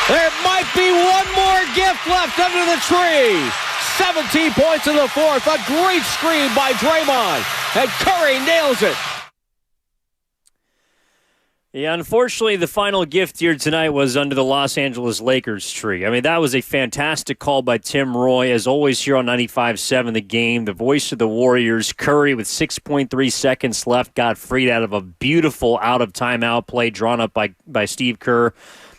There might be one more gift left under the tree. 17 points in the fourth. A great screen by Draymond. And Curry nails it. Yeah, unfortunately, the final gift here tonight was under the Los Angeles Lakers tree. I mean, that was a fantastic call by Tim Roy. As always here on 95.7 The Game, the voice of the Warriors. Curry, with 6.3 seconds left, got freed out of a beautiful out-of-timeout play drawn up by Steve Kerr.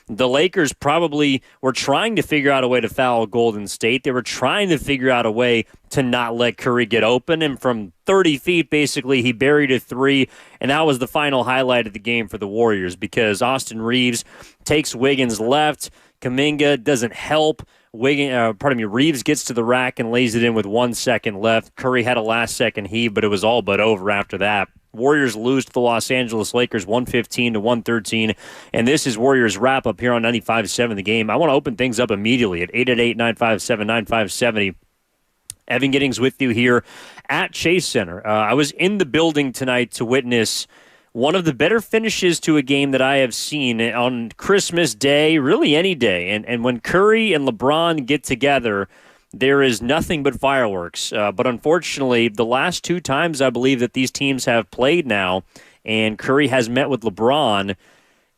The Lakers probably were trying to figure out a way to foul Golden State. They were trying to figure out a way to not let Curry get open. And from 30 feet, basically, he buried a three. And that was the final highlight of the game for the Warriors because Austin Reeves takes Wiggins left. Kuminga doesn't help. Reeves gets to the rack and lays it in with 1 second left. Curry had a last-second heave, but it was all but over after that. Warriors lose to the Los Angeles Lakers 115-113, and this is Warriors wrap-up here on 95.7 The Game. I want to open things up immediately at 888-957-9570. Evan Giddings with you here at Chase Center. I was in the building tonight to witness one of the better finishes to a game that I have seen on Christmas Day, really any day. And when Curry and LeBron get together, there is nothing but fireworks. But unfortunately, the last two times I believe that these teams have played now, and Curry has met with LeBron,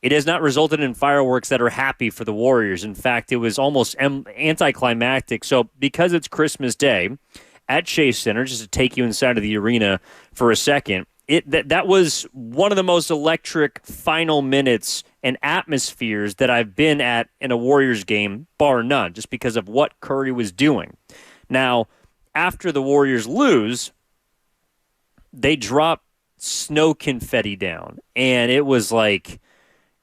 it has not resulted in fireworks that are happy for the Warriors. In fact, it was almost anticlimactic. So because it's Christmas Day at Chase Center, just to take you inside of the arena for a second, that was one of the most electric final minutes and atmospheres that I've been at in a Warriors game, bar none, just because of what Curry was doing. Now, after the Warriors lose, they drop snow confetti down, and it was like,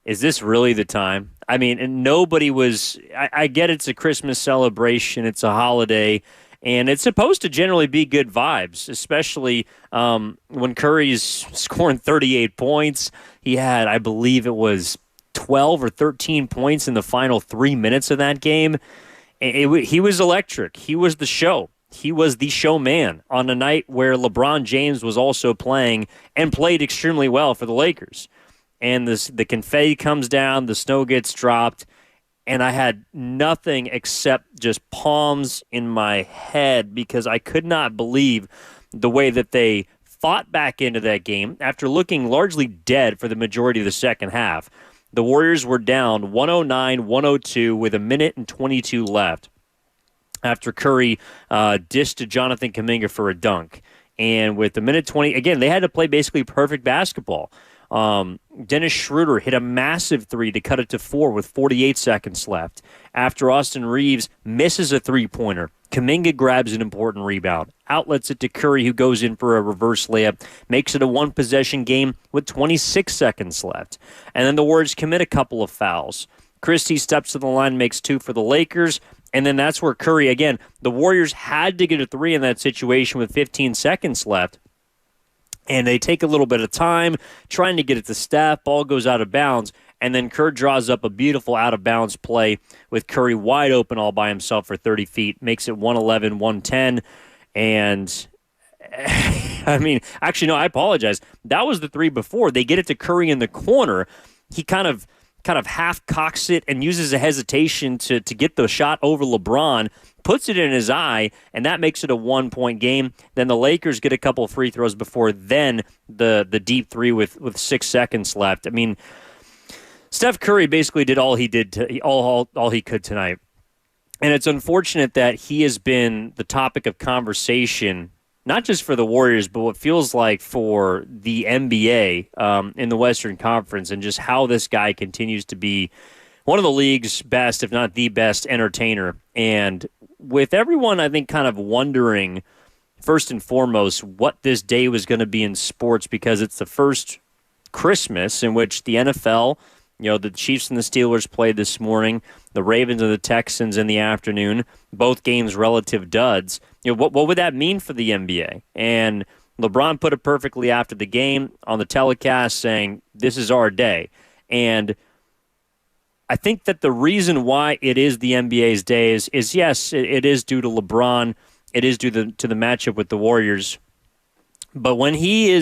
is this really the time? I mean, and nobody was, I get it's a Christmas celebration, it's a holiday, and it's supposed to generally be good vibes, especially when Curry's scoring 38 points. He had, I believe it was 12 or 13 points in the final 3 minutes of that game. He was electric. He was the show. He was the showman on a night where LeBron James was also playing and played extremely well for the Lakers. And the confetti comes down, the snow gets dropped, and I had nothing except just palms in my head because I could not believe the way that they fought back into that game after looking largely dead for the majority of the second half. The Warriors were down 109-102 with a minute and 22 left after Curry dished to Jonathan Kuminga for a dunk. And with the minute 20, again, they had to play basically perfect basketball. Dennis Schroeder hit a massive three to cut it to 4 with 48 seconds left. After Austin Reeves misses a three-pointer, Kuminga grabs an important rebound, outlets it to Curry, who goes in for a reverse layup, makes it a one-possession game with 26 seconds left. And then the Warriors commit a couple of fouls. Christie steps to the line, makes 2 for the Lakers, and then that's where Curry, again, the Warriors had to get a 3 in that situation with 15 seconds left. And they take a little bit of time trying to get it to Steph. Ball goes out of bounds. And then Kerr draws up a beautiful out-of-bounds play with Curry wide open all by himself for 30 feet. Makes it 111-110. And, I mean, actually, no, I apologize. That was the 3 before. They get it to Curry in the corner. He kind of half-cocks it and uses a hesitation to get the shot over LeBron, puts it in his eye, and that makes it a 1-point game. Then the Lakers get a couple of free throws before then the deep 3 with 6 seconds left. I mean, Steph Curry basically did all he did all he could tonight. And it's unfortunate that he has been the topic of conversation, not just for the Warriors, but what feels like for the NBA in the Western Conference, and just how this guy continues to be one of the league's best, if not the best, entertainer. And with everyone, I think, kind of wondering, first and foremost, what this day was going to be in sports, because it's the first Christmas in which the NFL, the Chiefs and the Steelers played this morning, the Ravens and the Texans in the afternoon, both games relative duds. What would that mean for the NBA? And LeBron put it perfectly after the game on the telecast, saying, this is our day. And I think that the reason why it is the NBA's day is yes, it is due to LeBron. It is due to the matchup with the Warriors. But when he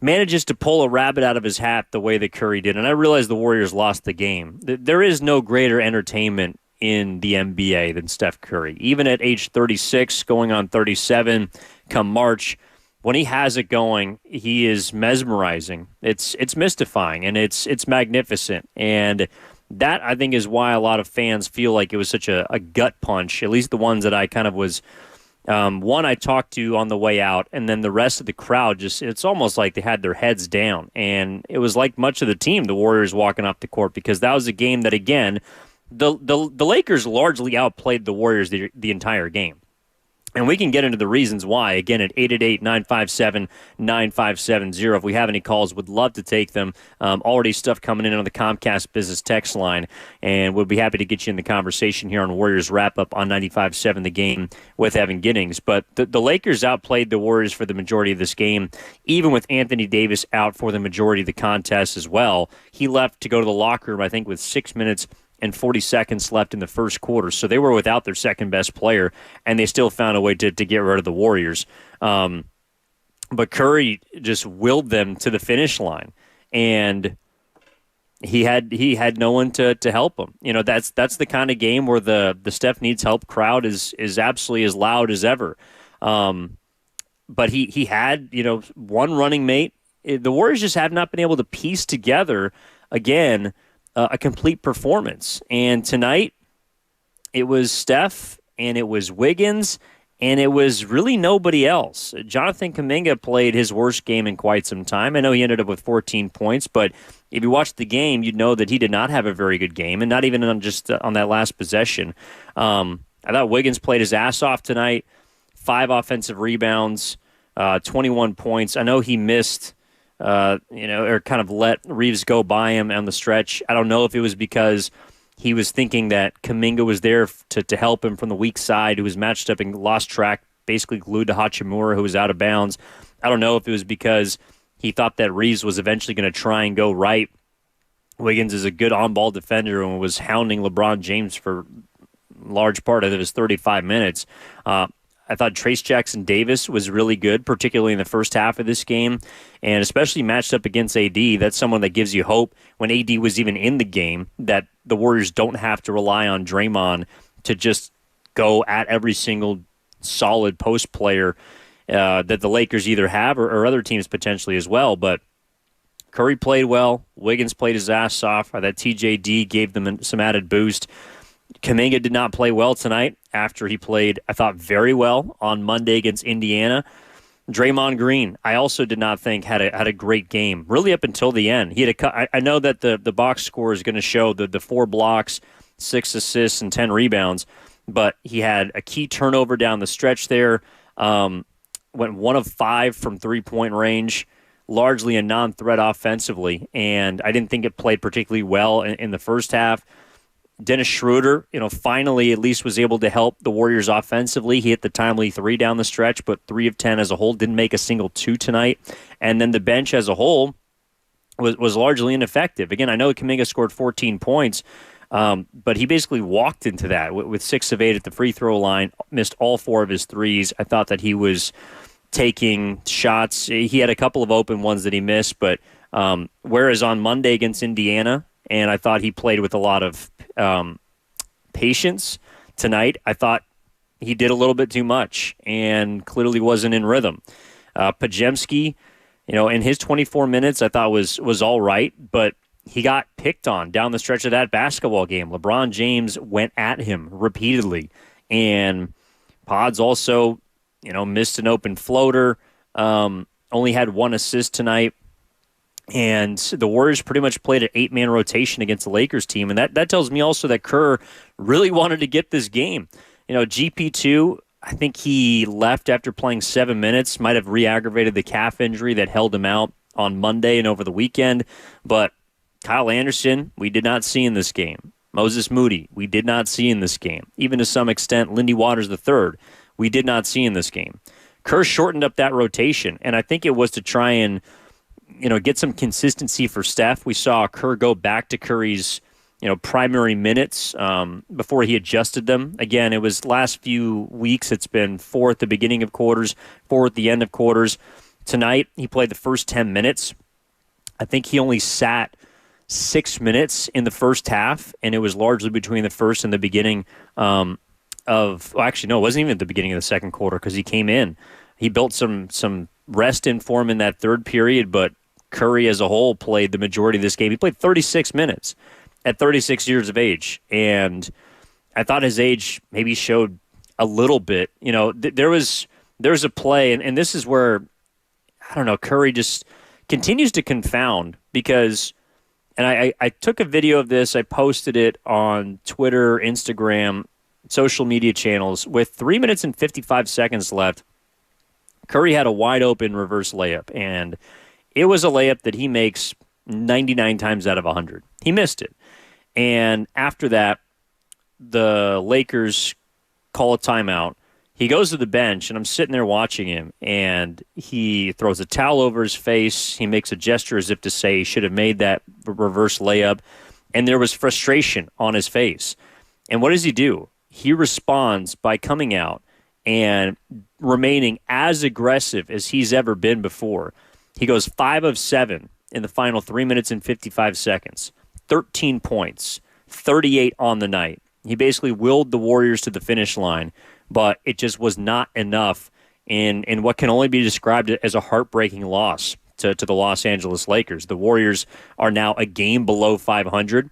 manages to pull a rabbit out of his hat the way that Curry did. And I realize the Warriors lost the game. There is no greater entertainment in the NBA than Steph Curry. Even at age 36, going on 37, come March, when he has it going, he is mesmerizing. It's mystifying, and it's magnificent. And that, I think, is why a lot of fans feel like it was such a gut punch, at least the ones that I kind of was one I talked to on the way out, and then the rest of the crowd, just it's almost like they had their heads down. And it was like much of the team, the Warriors walking off the court, because that was a game that, again, the Lakers largely outplayed the Warriors the entire game. And we can get into the reasons why. Again, at 888-957-9570. If we have any calls, would love to take them. Already stuff coming in on the Comcast Business text line. And we'll be happy to get you in the conversation here on Warriors Wrap-Up on 95.7 The Game with Evan Giddings. But the Lakers outplayed the Warriors for the majority of this game, even with Anthony Davis out for the majority of the contest as well. He left to go to the locker room, I think, with 6 minutes and 40 seconds left in the first quarter. So they were without their second-best player, and they still found a way to get rid of the Warriors. But Curry just willed them to the finish line, and he had no one to help him. You know, that's the kind of game where the Steph needs help crowd is absolutely as loud as ever. But he had, one running mate. The Warriors just have not been able to piece together, again, a complete performance. And tonight, it was Steph, and it was Wiggins, and it was really nobody else. Jonathan Kuminga played his worst game in quite some time. I know he ended up with 14 points, but if you watched the game, you'd know that he did not have a very good game, and not even on that last possession. I thought Wiggins played his ass off tonight, 5 offensive rebounds, 21 points. I know he missed or kind of let Reeves go by him on the stretch. I don't know if it was because he was thinking that Kuminga was there to help him from the weak side, who was matched up and lost track, basically glued to Hachimura, who was out of bounds. I don't know if it was because he thought that Reeves was eventually going to try and go right. Wiggins is a good on-ball defender and was hounding LeBron James for a large part of his 35 minutes. I thought Trace Jackson-Davis was really good, particularly in the first half of this game, and especially matched up against AD. That's someone that gives you hope when AD was even in the game, that the Warriors don't have to rely on Draymond to just go at every single solid post player that the Lakers either have or other teams potentially as well. But Curry played well. Wiggins played his ass off. I thought TJD gave them some added boost. Kuminga did not play well tonight after he played, I thought, very well on Monday against Indiana. Draymond Green, I also did not think had a great game, really up until the end. He had I know that the box score is going to show the 4 blocks, 6 assists, and 10 rebounds, but he had a key turnover down the stretch there, went 1 of 5 from three-point range, largely a non-threat offensively, and I didn't think it played particularly well in the first half. Dennis Schroeder, finally at least was able to help the Warriors offensively. He hit the timely 3 down the stretch, but 3 of 10 as a whole, didn't make a single 2 tonight. And then the bench as a whole was largely ineffective. Again, I know Kuminga scored 14 points, but he basically walked into that with 6 of 8 at the free throw line, missed all 4 of his threes. I thought that he was taking shots. He had a couple of open ones that he missed, but whereas on Monday against Indiana, and I thought he played with a lot of patience, tonight I thought he did a little bit too much and clearly wasn't in rhythm. Pajemski, in his 24 minutes I thought was all right, but he got picked on down the stretch of that basketball game. LeBron James went at him repeatedly, and Pods also, missed an open floater, only had 1 assist tonight. And the Warriors pretty much played an 8-man rotation against the Lakers team. And that tells me also that Kerr really wanted to get this game. GP2, I think he left after playing 7 minutes, might have re-aggravated the calf injury that held him out on Monday and over the weekend. But Kyle Anderson, we did not see in this game. Moses Moody, we did not see in this game. Even to some extent, Lindy Waters III, we did not see in this game. Kerr shortened up that rotation, and I think it was to try and get some consistency for Steph. We saw Kerr go back to Curry's, primary minutes before he adjusted them. Again, it was last few weeks. It's been 4 at the beginning of quarters, 4 at the end of quarters. Tonight, he played the first 10 minutes. I think he only sat 6 minutes in the first half, and it was largely between the first and the beginning it wasn't even at the beginning of the second quarter because he came in. He built some rest in for him in that third period, but Curry as a whole played the majority of this game. He played 36 minutes at 36 years of age, and I thought his age maybe showed a little bit. There's a play, and this is where, I don't know, Curry just continues to confound because, and I took a video of this, I posted it on Twitter, Instagram, social media channels. With 3 minutes and 55 seconds left, Curry had a wide open reverse layup, and it was a layup that he makes 99 times out of 100. He missed it. And after that, the Lakers call a timeout. He goes to the bench, and I'm sitting there watching him, and he throws a towel over his face. He makes a gesture as if to say he should have made that reverse layup, and there was frustration on his face. And what does he do? He responds by coming out and remaining as aggressive as he's ever been before. He goes 5 of 7 in the final 3 minutes and 55 seconds, 13 points, 38 on the night. He basically willed the Warriors to the finish line, but it just was not enough in what can only be described as a heartbreaking loss to the Los Angeles Lakers. The Warriors are now a game below 500.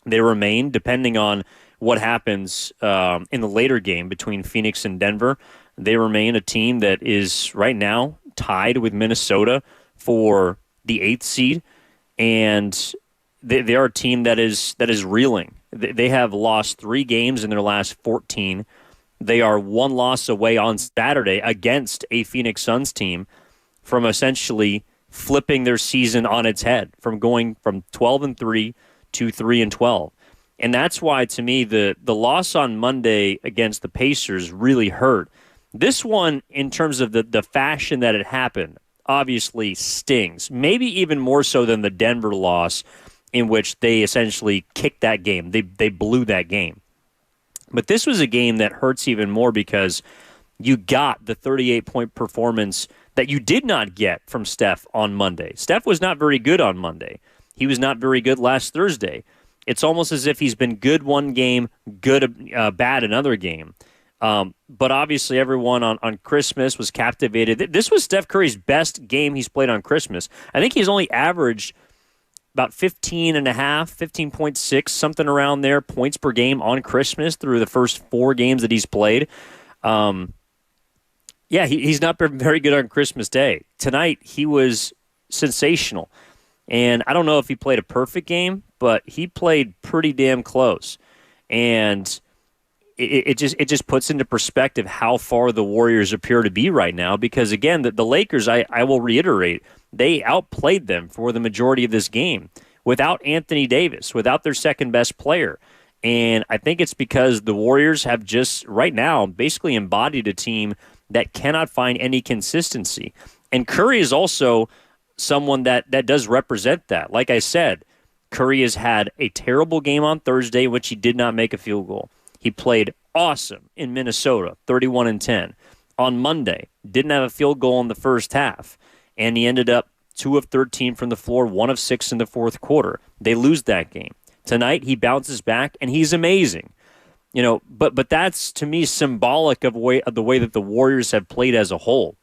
They remain, depending on what happens in the later game between Phoenix and Denver, they remain a team that is right now tied with Minnesota for the 8th seed, and they are a team that is reeling. They have lost 3 games in their last 14. They are 1 loss away on Saturday against a Phoenix Suns team from essentially flipping their season on its head, from going from 12-3 to 3-12. And that's why, to me, the loss on Monday against the Pacers really hurt. This one, in terms of the fashion that it happened, obviously stings. Maybe even more so than the Denver loss, in which they essentially kicked that game. They blew that game. But this was a game that hurts even more because you got the 38-point performance that you did not get from Steph on Monday. Steph was not very good on Monday. He was not very good last Thursday. It's almost as if he's been good one game, bad another game. But obviously everyone on Christmas was captivated. This was Steph Curry's best game he's played on Christmas. I think he's only averaged about 15.6, something around there, points per game on Christmas through the first 4 games that he's played. He's not been very good on Christmas Day. Tonight, he was sensational. And I don't know if he played a perfect game, but he played pretty damn close. And it just puts into perspective how far the Warriors appear to be right now. Because, again, the Lakers, I will reiterate, they outplayed them for the majority of this game without Anthony Davis, without their second-best player. And I think it's because the Warriors have just, right now, basically embodied a team that cannot find any consistency. And Curry is also someone that does represent that. Like I said, Curry has had a terrible game on Thursday in which he did not make a field goal. He played awesome in Minnesota, 31-10. On Monday, didn't have a field goal in the first half, and he ended up 2 of 13 from the floor, 1 of 6 in the fourth quarter. They lose that game. Tonight, he bounces back, and he's amazing. But that's, to me, symbolic of the way that the Warriors have played as a whole.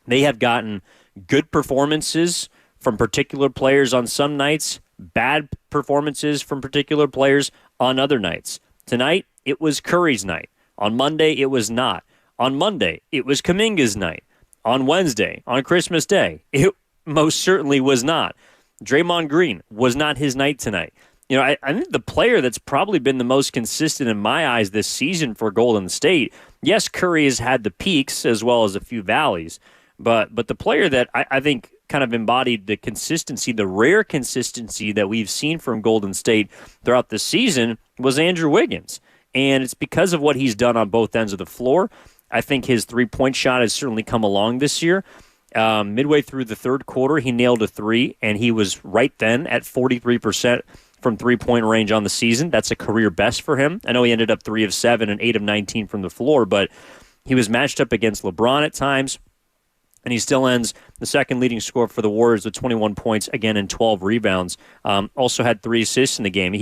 They have gotten good performances from particular players on some nights, bad performances from particular players on other nights. Tonight, it was Curry's night. On Monday, it was not. On Monday, it was Kuminga's night. On Wednesday, on Christmas Day, it most certainly was not. Draymond Green was not his night tonight. I think the player that's probably been the most consistent in my eyes this season for Golden State, yes, Curry has had the peaks as well as a few valleys, but the player that I think kind of embodied the consistency, the rare consistency that we've seen from Golden State throughout the season was Andrew Wiggins. And it's because of what he's done on both ends of the floor. I think his three-point shot has certainly come along this year. Midway through the third quarter, he nailed a 3, and he was right then at 43% from three-point range on the season. That's a career best for him. I know he ended up 3 of 7 and 8 of 19 from the floor, but he was matched up against LeBron at times. And he still ends the second leading scorer for the Warriors with 21 points, again, and 12 rebounds. Also had 3 assists in the game.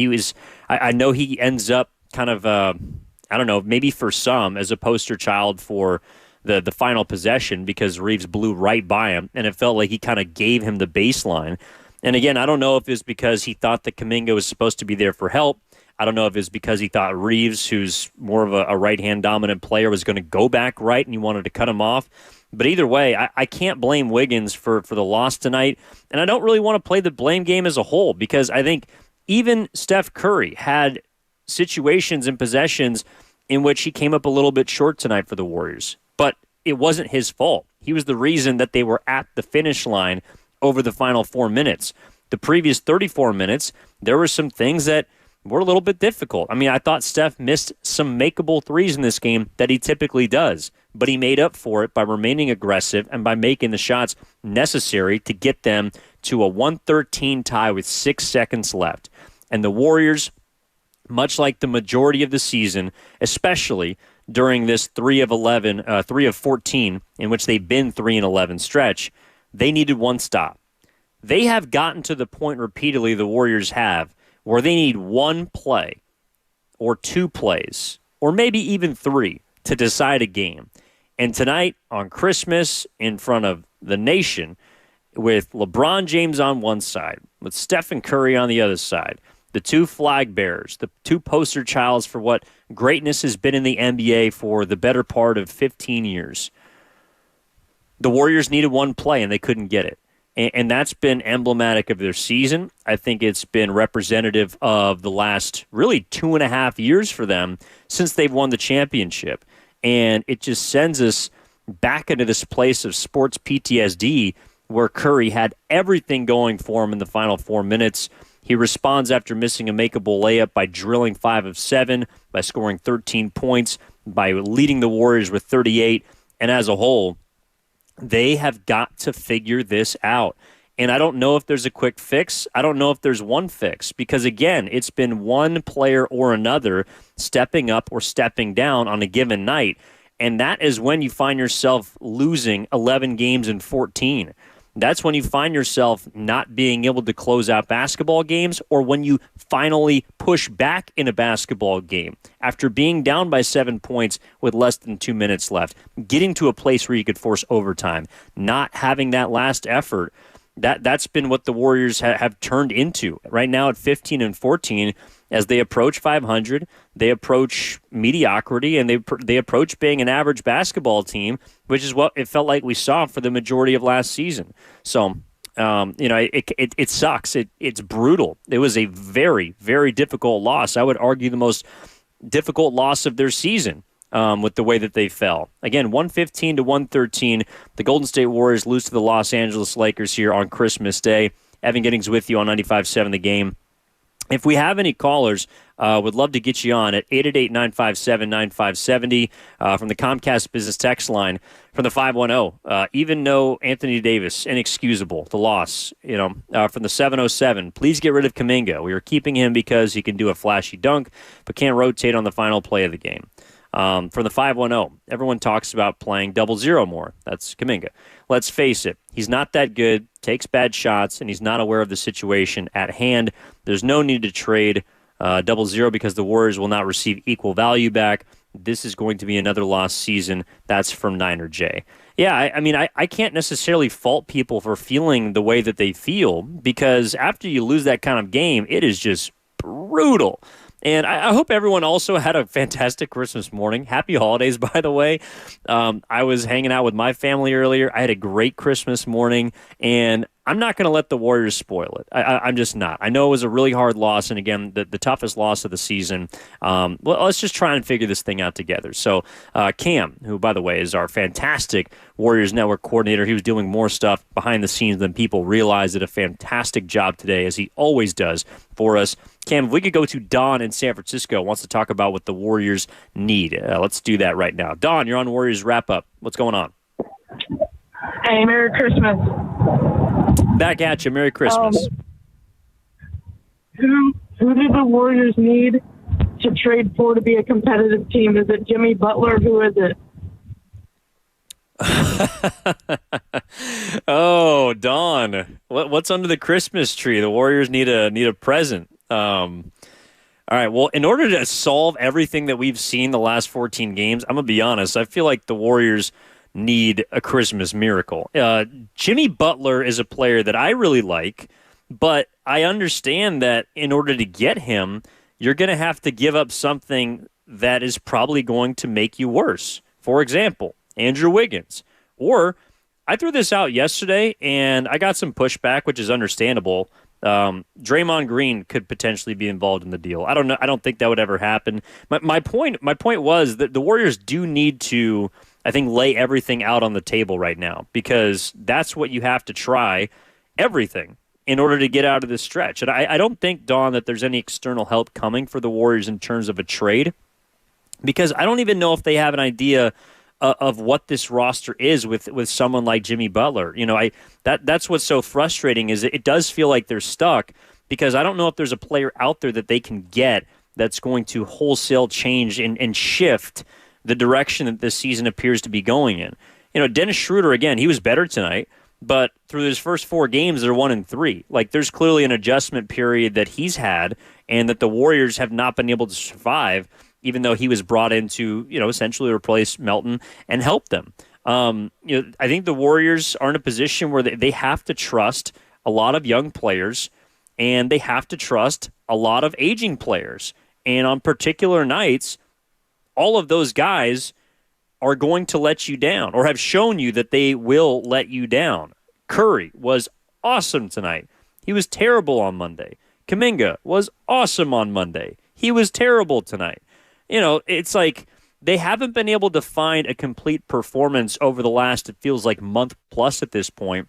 I know he ends up kind of, I don't know, maybe for some, as a poster child for the final possession, because Reeves blew right by him, and it felt like he kind of gave him the baseline. And again, I don't know if it's because he thought that Kuminga was supposed to be there for help. I don't know if it's because he thought Reeves, who's more of a right-hand dominant player, was going to go back right and he wanted to cut him off. But either way, I can't blame Wiggins for the loss tonight. And I don't really want to play the blame game as a whole, because I think even Steph Curry had situations and possessions in which he came up a little bit short tonight for the Warriors. But it wasn't his fault. He was the reason that they were at the finish line over the final 4 minutes. The previous 34 minutes, there were some things that were a little bit difficult. I mean, I thought Steph missed some makeable threes in this game that he typically does, but he made up for it by remaining aggressive and by making the shots necessary to get them to a 113 tie with 6 seconds left. And the Warriors, much like the majority of the season, especially during this 3 of 14, in which they've been 3-11 stretch, they needed one stop. They have gotten to the point repeatedly, the Warriors have, where they need one play or 2 plays or maybe even 3 to decide a game. And tonight on Christmas, in front of the nation, with LeBron James on one side, with Stephen Curry on the other side, the 2 flag bearers, the 2 poster childs for what greatness has been in the NBA for the better part of 15 years, the Warriors needed one play and they couldn't get it. And that's been emblematic of their season. I think it's been representative of the last really 2.5 years for them since they've won the championship. And it just sends us back into this place of sports PTSD where Curry had everything going for him in the final 4 minutes. He responds after missing a makeable layup by drilling 5 of 7, by scoring 13 points, by leading the Warriors with 38. And as a whole, they have got to figure this out. And I don't know if there's a quick fix. I don't know if there's one fix, because, again, it's been one player or another stepping up or stepping down on a given night. And that is when you find yourself losing 11 games in 14. That's when you find yourself not being able to close out basketball games, or when you finally push back in a basketball game after being down by 7 points with less than 2 minutes left, getting to a place where you could force overtime, not having that last effort. That's been what the Warriors have turned into right now at 15-14. As they approach 500, they approach mediocrity, and they approach being an average basketball team, which is what it felt like we saw for the majority of last season. So, it sucks. It's brutal. It was a very, very difficult loss. I would argue the most difficult loss of their season with the way that they fell. Again, 115-113. The Golden State Warriors lose to the Los Angeles Lakers here on Christmas Day. Evan Giddings with you on 95.7 The Game. If we have any callers, would love to get you on at 888-957-9570 from the Comcast Business Text line, from the 510. Even though Anthony Davis, inexcusable, the loss. From the 707, please get rid of Kuminga. We are keeping him because he can do a flashy dunk, but can't rotate on the final play of the game. From the 510, everyone talks about playing 0-0 more. That's Kuminga. Let's face it, he's not that good, takes bad shots, and he's not aware of the situation at hand. There's no need to trade 0-0 because the Warriors will not receive equal value back. This is going to be another lost season. That's from Niner J. Yeah, I can't necessarily fault people for feeling the way that they feel, because after you lose that kind of game, it is just brutal. And I hope everyone also had a fantastic Christmas morning. Happy holidays, by the way. I was hanging out with my family earlier. I had a great Christmas morning, and I'm not going to let the Warriors spoil it. I'm just not. I know it was a really hard loss, and again, the toughest loss of the season. Well, let's just try and figure this thing out together. So Cam, who, by the way, is our fantastic Warriors Network coordinator, he was doing more stuff behind the scenes than people realize. Did a fantastic job today, as he always does for us. Cam, if we could go to Don in San Francisco, wants to talk about what the Warriors need. Let's do that right now. Don, you're on Warriors Wrap-Up. What's going on? Hey, Merry Christmas. Back at you. Merry Christmas. Who do the Warriors need to trade for to be a competitive team? Is it Jimmy Butler? Who is it? Oh, Dawn, what's under the Christmas tree? The Warriors need a present. All right. Well, in order to solve everything that we've seen the last 14 games, I'm gonna be honest. I feel like the Warriors need a Christmas miracle. Jimmy Butler is a player that I really like, but I understand that in order to get him, you're going to have to give up something that is probably going to make you worse. For example, Andrew Wiggins. Or I threw this out yesterday, and I got some pushback, which is understandable. Draymond Green could potentially be involved in the deal. I don't know. I don't think that would ever happen. My point was that the Warriors do need to, I think, lay everything out on the table right now, because that's what you have to try, everything, in order to get out of this stretch. And I don't think, Dawn, that there's any external help coming for the Warriors in terms of a trade, because I don't even know if they have an idea of what this roster is with someone like Jimmy Butler. You know, that's what's so frustrating, is it does feel like they're stuck, because I don't know if there's a player out there that they can get that's going to wholesale change and shift the direction that this season appears to be going in. You know, Dennis Schroeder, again, he was better tonight, but through his first 4 games, they're 1-3. Like, there's clearly an adjustment period that he's had, and that the Warriors have not been able to survive, even though he was brought in to, you know, essentially replace Melton and help them. You know, I think the Warriors are in a position where they have to trust a lot of young players, and they have to trust a lot of aging players. And on particular nights, all of those guys are going to let you down, or have shown you that they will let you down. Curry was awesome tonight. He was terrible on Monday. Kuminga was awesome on Monday. He was terrible tonight. You know, it's like they haven't been able to find a complete performance over the last, it feels like, month plus at this point.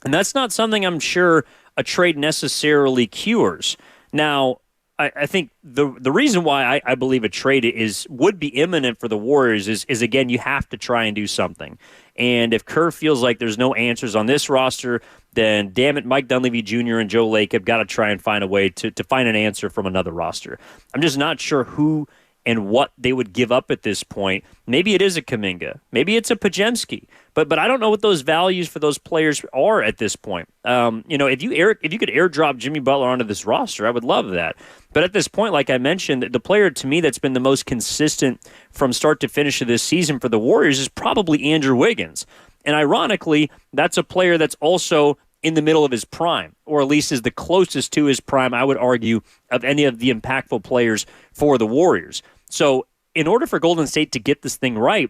And that's not something I'm sure a trade necessarily cures. Now, I think the reason why I believe a trade would be imminent for the Warriors is again, you have to try and do something. And if Kerr feels like there's no answers on this roster, then damn it, Mike Dunleavy Jr. and Joe Lake have got to try and find a way to find an answer from another roster. I'm just not sure who and what they would give up at this point. Maybe it is a Kuminga. Maybe it's a Podziemski. But I don't know what those values for those players are at this point. You know, if you could airdrop Jimmy Butler onto this roster, I would love that. But at this point, like I mentioned, the player to me that's been the most consistent from start to finish of this season for the Warriors is probably Andrew Wiggins. And ironically, that's a player that's also in the middle of his prime, or at least is the closest to his prime, I would argue, of any of the impactful players for the Warriors. So in order for Golden State to get this thing right,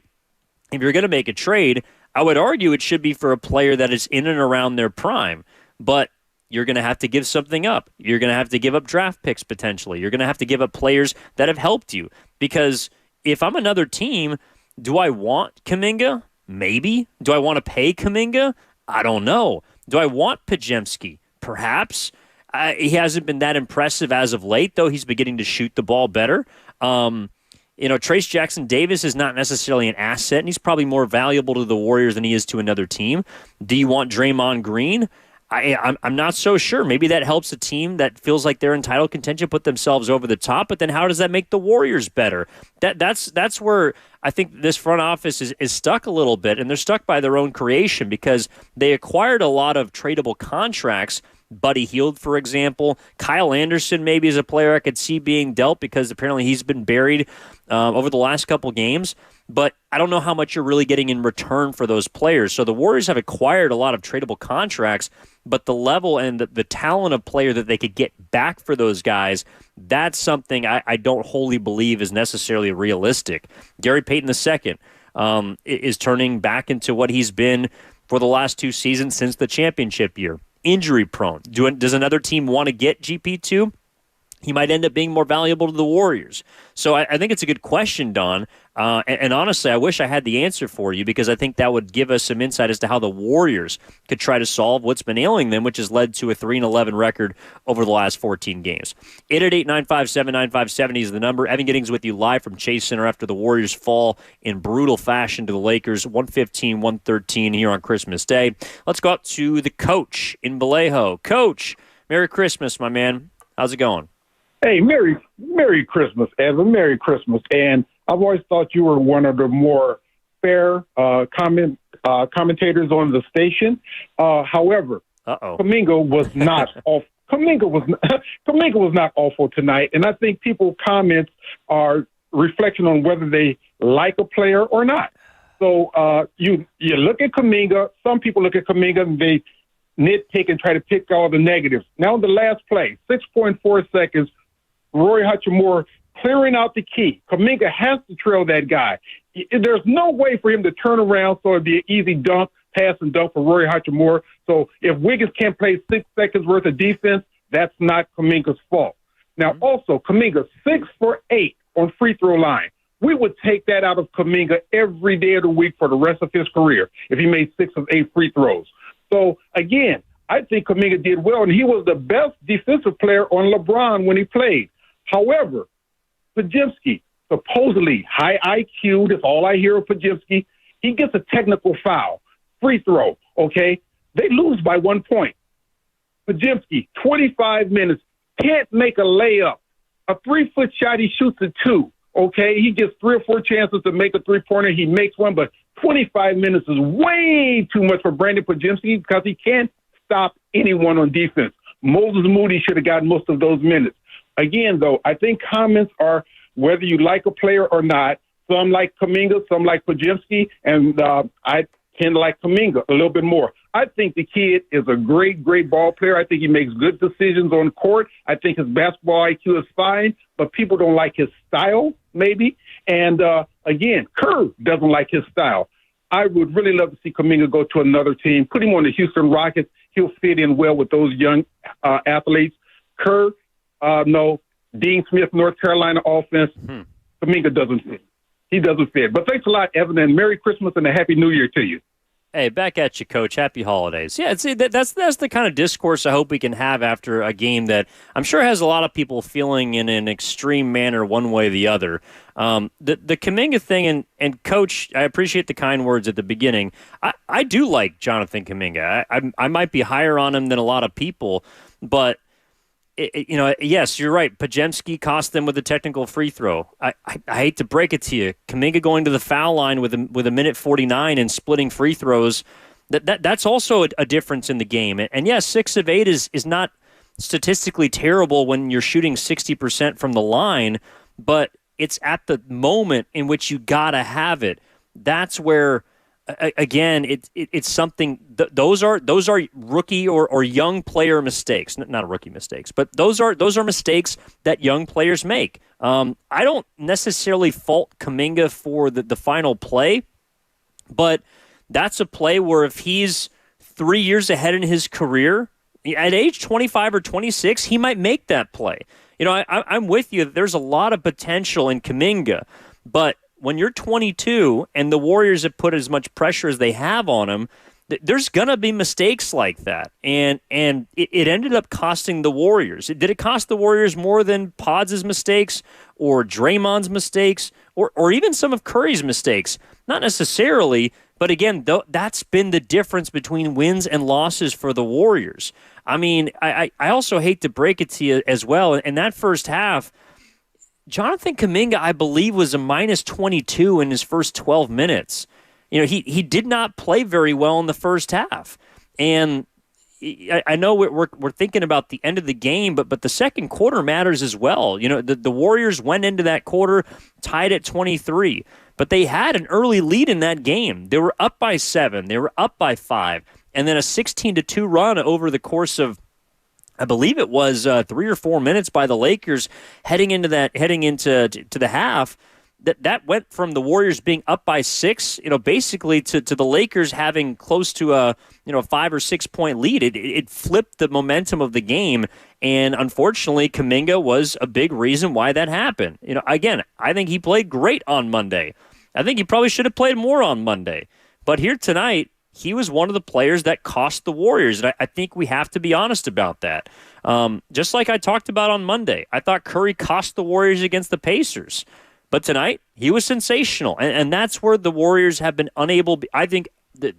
if you're going to make a trade, I would argue it should be for a player that is in and around their prime. But you're going to have to give something up. You're going to have to give up draft picks potentially. You're going to have to give up players that have helped you. Because if I'm another team, do I want Kuminga? Maybe. Do I want to pay Kuminga? I don't know. Do I want Podziemski? Perhaps. He hasn't been that impressive as of late, though. He's beginning to shoot the ball better. You know, Trace Jackson Davis is not necessarily an asset, and he's probably more valuable to the Warriors than he is to another team. Do you want Draymond Green? I'm not so sure. Maybe that helps a team that feels like they're in title contention put themselves over the top, but then how does that make the Warriors better? That's where I think this front office is stuck a little bit, and they're stuck by their own creation because they acquired a lot of tradable contracts. Buddy Hield, for example. Kyle Anderson maybe is a player I could see being dealt because apparently he's been buried over the last couple games. But I don't know how much you're really getting in return for those players. So the Warriors have acquired a lot of tradable contracts, but the level and the talent of player that they could get back for those guys, that's something I don't wholly believe is necessarily realistic. Gary Payton II is turning back into what he's been for the last 2 seasons since the championship year. Injury prone. Does another team want to get GP2? He might end up being more valuable to the Warriors. So I think it's a good question, Don. And honestly, I wish I had the answer for you because I think that would give us some insight as to how the Warriors could try to solve what's been ailing them, which has led to a 3-11 record over the last 14 games. 888-957-9570 is the number. Evan Giddings with you live from Chase Center after the Warriors fall in brutal fashion to the Lakers, 115-113 here on Christmas Day. Let's go out to the coach in Vallejo. Coach, Merry Christmas, my man. How's it going? Hey, Merry Christmas, Evan. Merry Christmas. And I've always thought you were one of the more fair commentators on the station. However, Kuminga was not off. Kuminga was not awful tonight, and I think people's comments are reflection on whether they like a player or not. So you look at Kuminga. Some people look at Kuminga and they nitpick and try to pick all the negatives. Now, the last play, 6.4 seconds, Roy Hachimura clearing out the key. Kuminga has to trail that guy. There's no way for him to turn around, so it'd be an easy dunk, pass and dunk for Roy Hachimura. So if Wiggins can't play 6 seconds worth of defense, that's not Kuminga's fault. Now, also, Kuminga, 6 for 8 on free throw line. We would take that out of Kuminga every day of the week for the rest of his career if he made 6 of 8 free throws. So, again, I think Kuminga did well, and he was the best defensive player on LeBron when he played. However, Podziemski, supposedly high IQ, that's all I hear of Podziemski, he gets a technical foul, free throw, okay? They lose by 1 point. Podziemski, 25 minutes, can't make a layup. A 3-foot shot, he shoots a 2, okay? He gets 3 or 4 chances to make a three-pointer. He makes one, but 25 minutes is way too much for Brandon Podziemski because he can't stop anyone on defense. Moses Moody should have gotten most of those minutes. Again, though, I think comments are whether you like a player or not. Some like Kuminga, some like Podziemski, and I tend to like Kuminga a little bit more. I think the kid is a great, great ball player. I think he makes good decisions on the court. I think his basketball IQ is fine, but people don't like his style, maybe. And, again, Kerr doesn't like his style. I would really love to see Kuminga go to another team. Put him on the Houston Rockets. He'll fit in well with those young athletes. Kerr, no. Dean Smith, North Carolina offense. Kuminga doesn't fit. He doesn't fit. But thanks a lot, Evan, and Merry Christmas and a Happy New Year to you. Hey, back at you, Coach. Happy holidays. Yeah, that's the kind of discourse I hope we can have after a game that I'm sure has a lot of people feeling in an extreme manner one way or the other. The Kuminga thing, and Coach, I appreciate the kind words at the beginning. I do like Jonathan Kuminga. I might be higher on him than a lot of people, but yes, you're right. Podziemski cost them with a technical free throw. I hate to break it to you. Kuminga going to the foul line with a minute 49 and splitting free throws, that's also a difference in the game. And yes, 6 of 8 is not statistically terrible when you're shooting 60% from the line, but it's at the moment in which you got to have it. That's where, again, it's something. Those are rookie or young player mistakes, not rookie mistakes, but those are mistakes that young players make. I don't necessarily fault Kuminga for the final play, but that's a play where if he's 3 years ahead in his career, at age 25 or 26, he might make that play. I'm with you. There's a lot of potential in Kuminga, but when you're 22 and the Warriors have put as much pressure as they have on him, there's going to be mistakes like that. And it ended up costing the Warriors. Did it cost the Warriors more than Pods' mistakes or Draymond's mistakes or even some of Curry's mistakes? Not necessarily, but again, that's been the difference between wins and losses for the Warriors. I mean, I also hate to break it to you as well. In that first half, Jonathan Kuminga, I believe, was a minus 22 in his first 12 minutes. He did not play very well in the first half. And I know we're thinking about the end of the game, but the second quarter matters as well. The Warriors went into that quarter tied at 23, but they had an early lead in that game. They were up by 7. They were up by 5. And then a 16-2 run over the course of, I believe it was 3 or 4 minutes by the Lakers heading into the half. That went from the Warriors being up by 6, basically to the Lakers having close to a 5 or 6 point lead. It flipped the momentum of the game, and unfortunately, Kuminga was a big reason why that happened. Again, I think he played great on Monday. I think he probably should have played more on Monday, but here tonight, he was one of the players that cost the Warriors, and I think we have to be honest about that. Just like I talked about on Monday, I thought Curry cost the Warriors against the Pacers. But tonight, he was sensational, and that's where the Warriors have been unable, I think,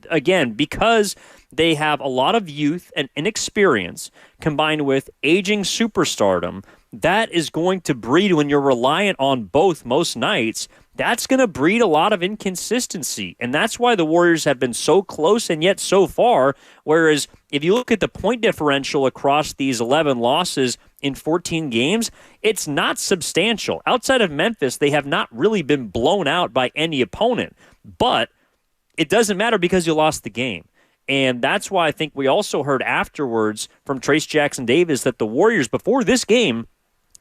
again, because they have a lot of youth and inexperience combined with aging superstardom, that is going to breed, when you're reliant on both most nights, that's going to breed a lot of inconsistency. And that's why the Warriors have been so close and yet so far. Whereas if you look at the point differential across these 11 losses in 14 games, it's not substantial. Outside of Memphis, they have not really been blown out by any opponent. But it doesn't matter because you lost the game. And that's why I think we also heard afterwards from Trace Jackson-Davis that the Warriors, before this game,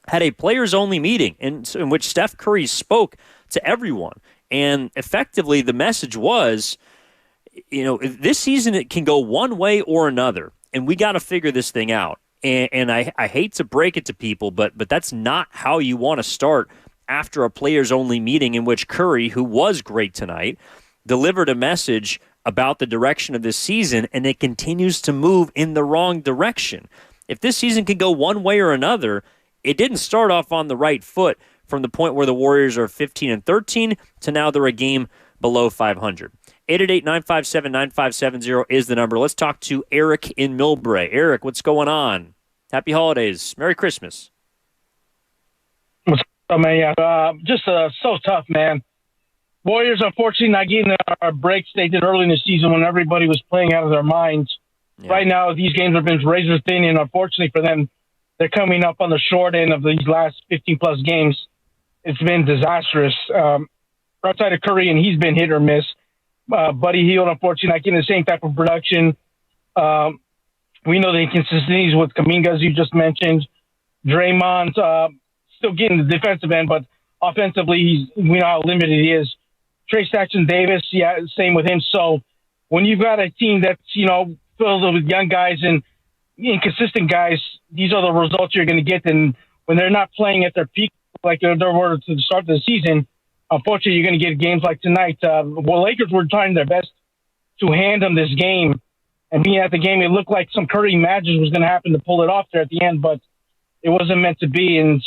had a players-only meeting in which Steph Curry spoke to everyone. And effectively, the message was, this season it can go one way or another, and we got to figure this thing out. And I hate to break it to people, but that's not how you want to start after a players-only meeting in which Curry, who was great tonight, delivered a message about the direction of this season, and it continues to move in the wrong direction. If this season can go one way or another, it didn't start off on the right foot from the point where the Warriors are 15-13 to now they're a game below 500. 888-957-9570 is the number. Let's talk to Eric in Millbrae. Eric, what's going on? Happy holidays. Merry Christmas. What's up, man? Yeah, just so tough, man. Warriors, unfortunately, not getting our breaks they did early in the season when everybody was playing out of their minds. Yeah. Right now, these games have been razor thin, and unfortunately for them, they're coming up on the short end of these last 15-plus games. It's been disastrous. Outside of Curry, and he's been hit or miss. Buddy Hield, unfortunately, not getting the same type of production. We know the inconsistencies with Kuminga, as you just mentioned. Draymond still getting the defensive end, but offensively, we know how limited he is. Trace Jackson-Davis, yeah, same with him. So when you've got a team that's, filled with young guys and inconsistent guys, these are the results you're going to get. And when they're not playing at their peak like they were to the start of the season, unfortunately, you're going to get games like tonight. Lakers were trying their best to hand them this game. And being at the game, it looked like some Curry magic was going to happen to pull it off there at the end, but it wasn't meant to be. And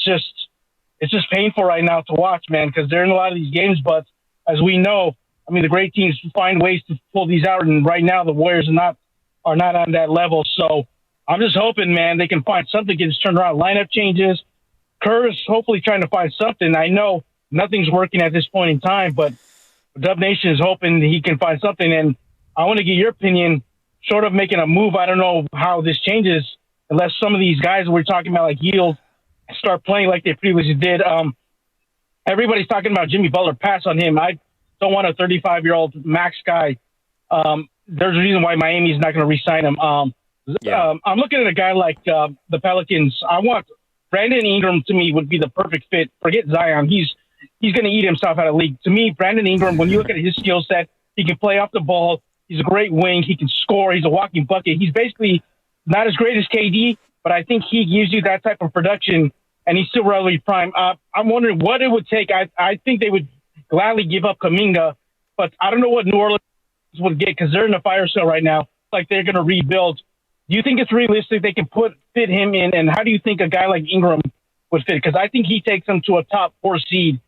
it's just painful right now to watch, man, because they're in a lot of these games. But as we know, the great teams find ways to pull these out. And right now, the Warriors are not on that level. So I'm just hoping, man, they can find something, get this turned around. Lineup changes. Kerr is hopefully trying to find something. I know nothing's working at this point in time, but Dub Nation is hoping he can find something. And I want to get your opinion, short of making a move. I don't know how this changes unless some of these guys we're talking about, like Yield, start playing like they previously did. Everybody's talking about Jimmy Butler. Pass on him. I don't want a 35-year-old max guy. There's a reason why Miami's not going to re-sign him. I'm looking at a guy like the Pelicans. I want Brandon Ingram, to me, would be the perfect fit. Forget Zion. He's going to eat himself out of the league. To me, Brandon Ingram, when you look at his skill set, he can play off the ball. He's a great wing. He can score. He's a walking bucket. He's basically not as great as KD, but I think he gives you that type of production, and he's still relatively prime. I'm wondering what it would take. I think they would gladly give up Kuminga, but I don't know what New Orleans would get because they're in a fire sale right now. Like they're going to rebuild. Do you think it's realistic they can fit him in, and how do you think a guy like Ingram would fit? Because I think he takes them to a top 4 seed,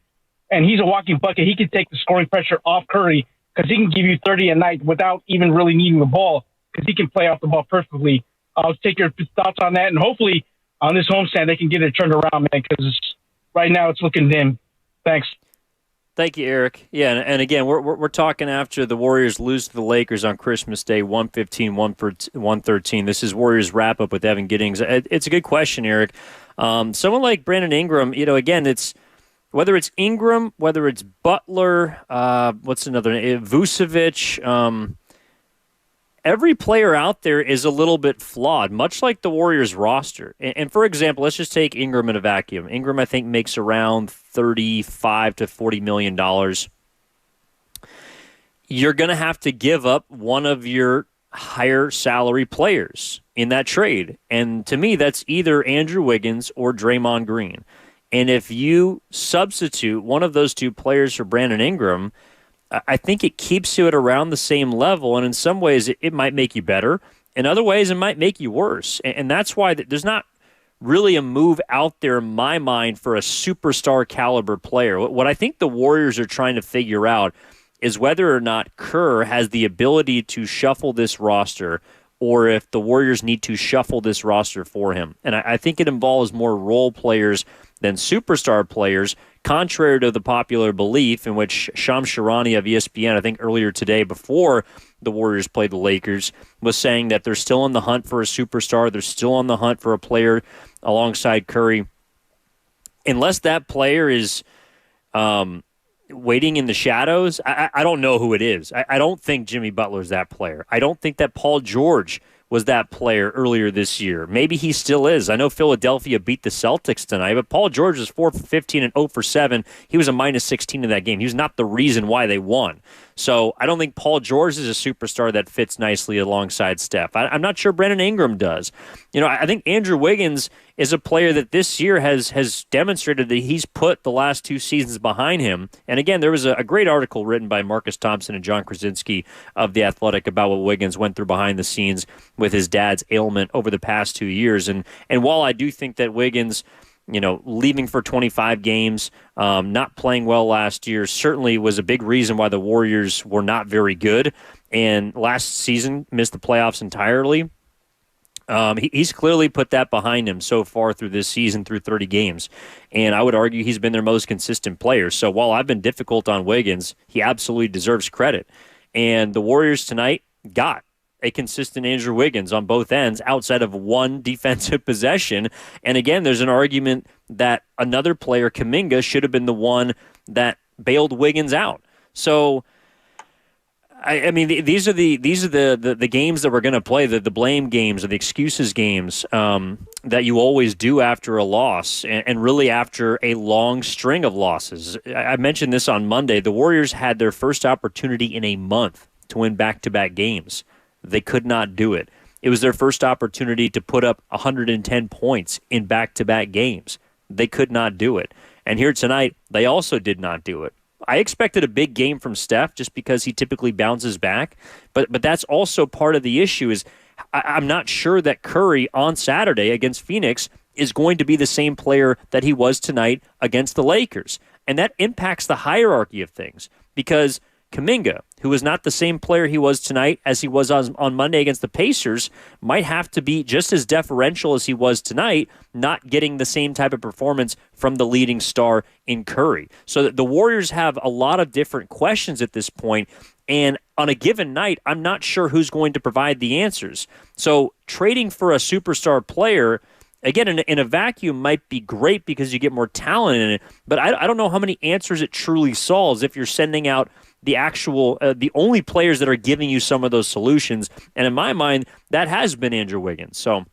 and he's a walking bucket. He can take the scoring pressure off Curry because he can give you 30 a night without even really needing the ball because he can play off the ball perfectly. I'll take your thoughts on that, and hopefully on this homestand they can get it turned around, man, because right now it's looking dim. Thanks. Thank you, Eric. Yeah, and again, we're talking after the Warriors lose to the Lakers on Christmas Day, 115-113. This is Warriors wrap-up with Evan Giddings. It's a good question, Eric. Someone like Brandon Ingram, again, it's whether it's Ingram, whether it's Butler, what's another name? Vucevic. Every player out there is a little bit flawed, much like the Warriors roster. And for example, let's just take Ingram in a vacuum. Ingram, I think, makes around $35 to $40 million. You're going to have to give up one of your higher salary players in that trade. And to me, that's either Andrew Wiggins or Draymond Green. And if you substitute one of those two players for Brandon Ingram, I think it keeps you at around the same level, and in some ways it might make you better. In other ways, it might make you worse. And that's why there's not really a move out there in my mind for a superstar caliber player. What I think the Warriors are trying to figure out is whether or not Kerr has the ability to shuffle this roster or if the Warriors need to shuffle this roster for him. And I think it involves more role players than superstar players, contrary to the popular belief in which Shams Charania of ESPN, I think earlier today before the Warriors played the Lakers, was saying that they're still on the hunt for a superstar. They're still on the hunt for a player alongside Curry. Unless that player is waiting in the shadows, I don't know who it is. I don't think Jimmy Butler's that player. I don't think that Paul George was that player earlier this year. Maybe he still is. I know Philadelphia beat the Celtics tonight, but Paul George is 4 for 15 and 0 for 7. He was a minus 16 in that game. He was not the reason why they won. So I don't think Paul George is a superstar that fits nicely alongside Steph. I'm not sure Brandon Ingram does. I think Andrew Wiggins is a player that this year has demonstrated that he's put the last 2 seasons behind him. And again, there was a great article written by Marcus Thompson and John Krasinski of The Athletic about what Wiggins went through behind the scenes with his dad's ailment over the past 2 years. And while I do think that Wiggins, leaving for 25 games, not playing well last year, certainly was a big reason why the Warriors were not very good. And last season missed the playoffs entirely. He's clearly put that behind him so far through this season, through 30 games. And I would argue he's been their most consistent player. So while I've been difficult on Wiggins, he absolutely deserves credit. And the Warriors tonight got a consistent Andrew Wiggins on both ends outside of one defensive possession. And again, there's an argument that another player, Kuminga, should have been the one that bailed Wiggins out. So I mean, these are the games that we're going to play, the blame games or the excuses games that you always do after a loss and really after a long string of losses. I mentioned this on Monday. The Warriors had their first opportunity in a month to win back-to-back games. They could not do it. It was their first opportunity to put up 110 points in back-to-back games. They could not do it. And here tonight, they also did not do it. I expected a big game from Steph just because he typically bounces back, but that's also part of the issue is I'm not sure that Curry on Saturday against Phoenix is going to be the same player that he was tonight against the Lakers. And that impacts the hierarchy of things because Kuminga, who is not the same player he was tonight as he was on Monday against the Pacers, might have to be just as deferential as he was tonight, not getting the same type of performance from the leading star in Curry. So the Warriors have a lot of different questions at this point, and on a given night, I'm not sure who's going to provide the answers. So trading for a superstar player, again, in a vacuum might be great because you get more talent in it, but I don't know how many answers it truly solves if you're sending out the only players that are giving you some of those solutions. And in my mind, that has been Andrew Wiggins. So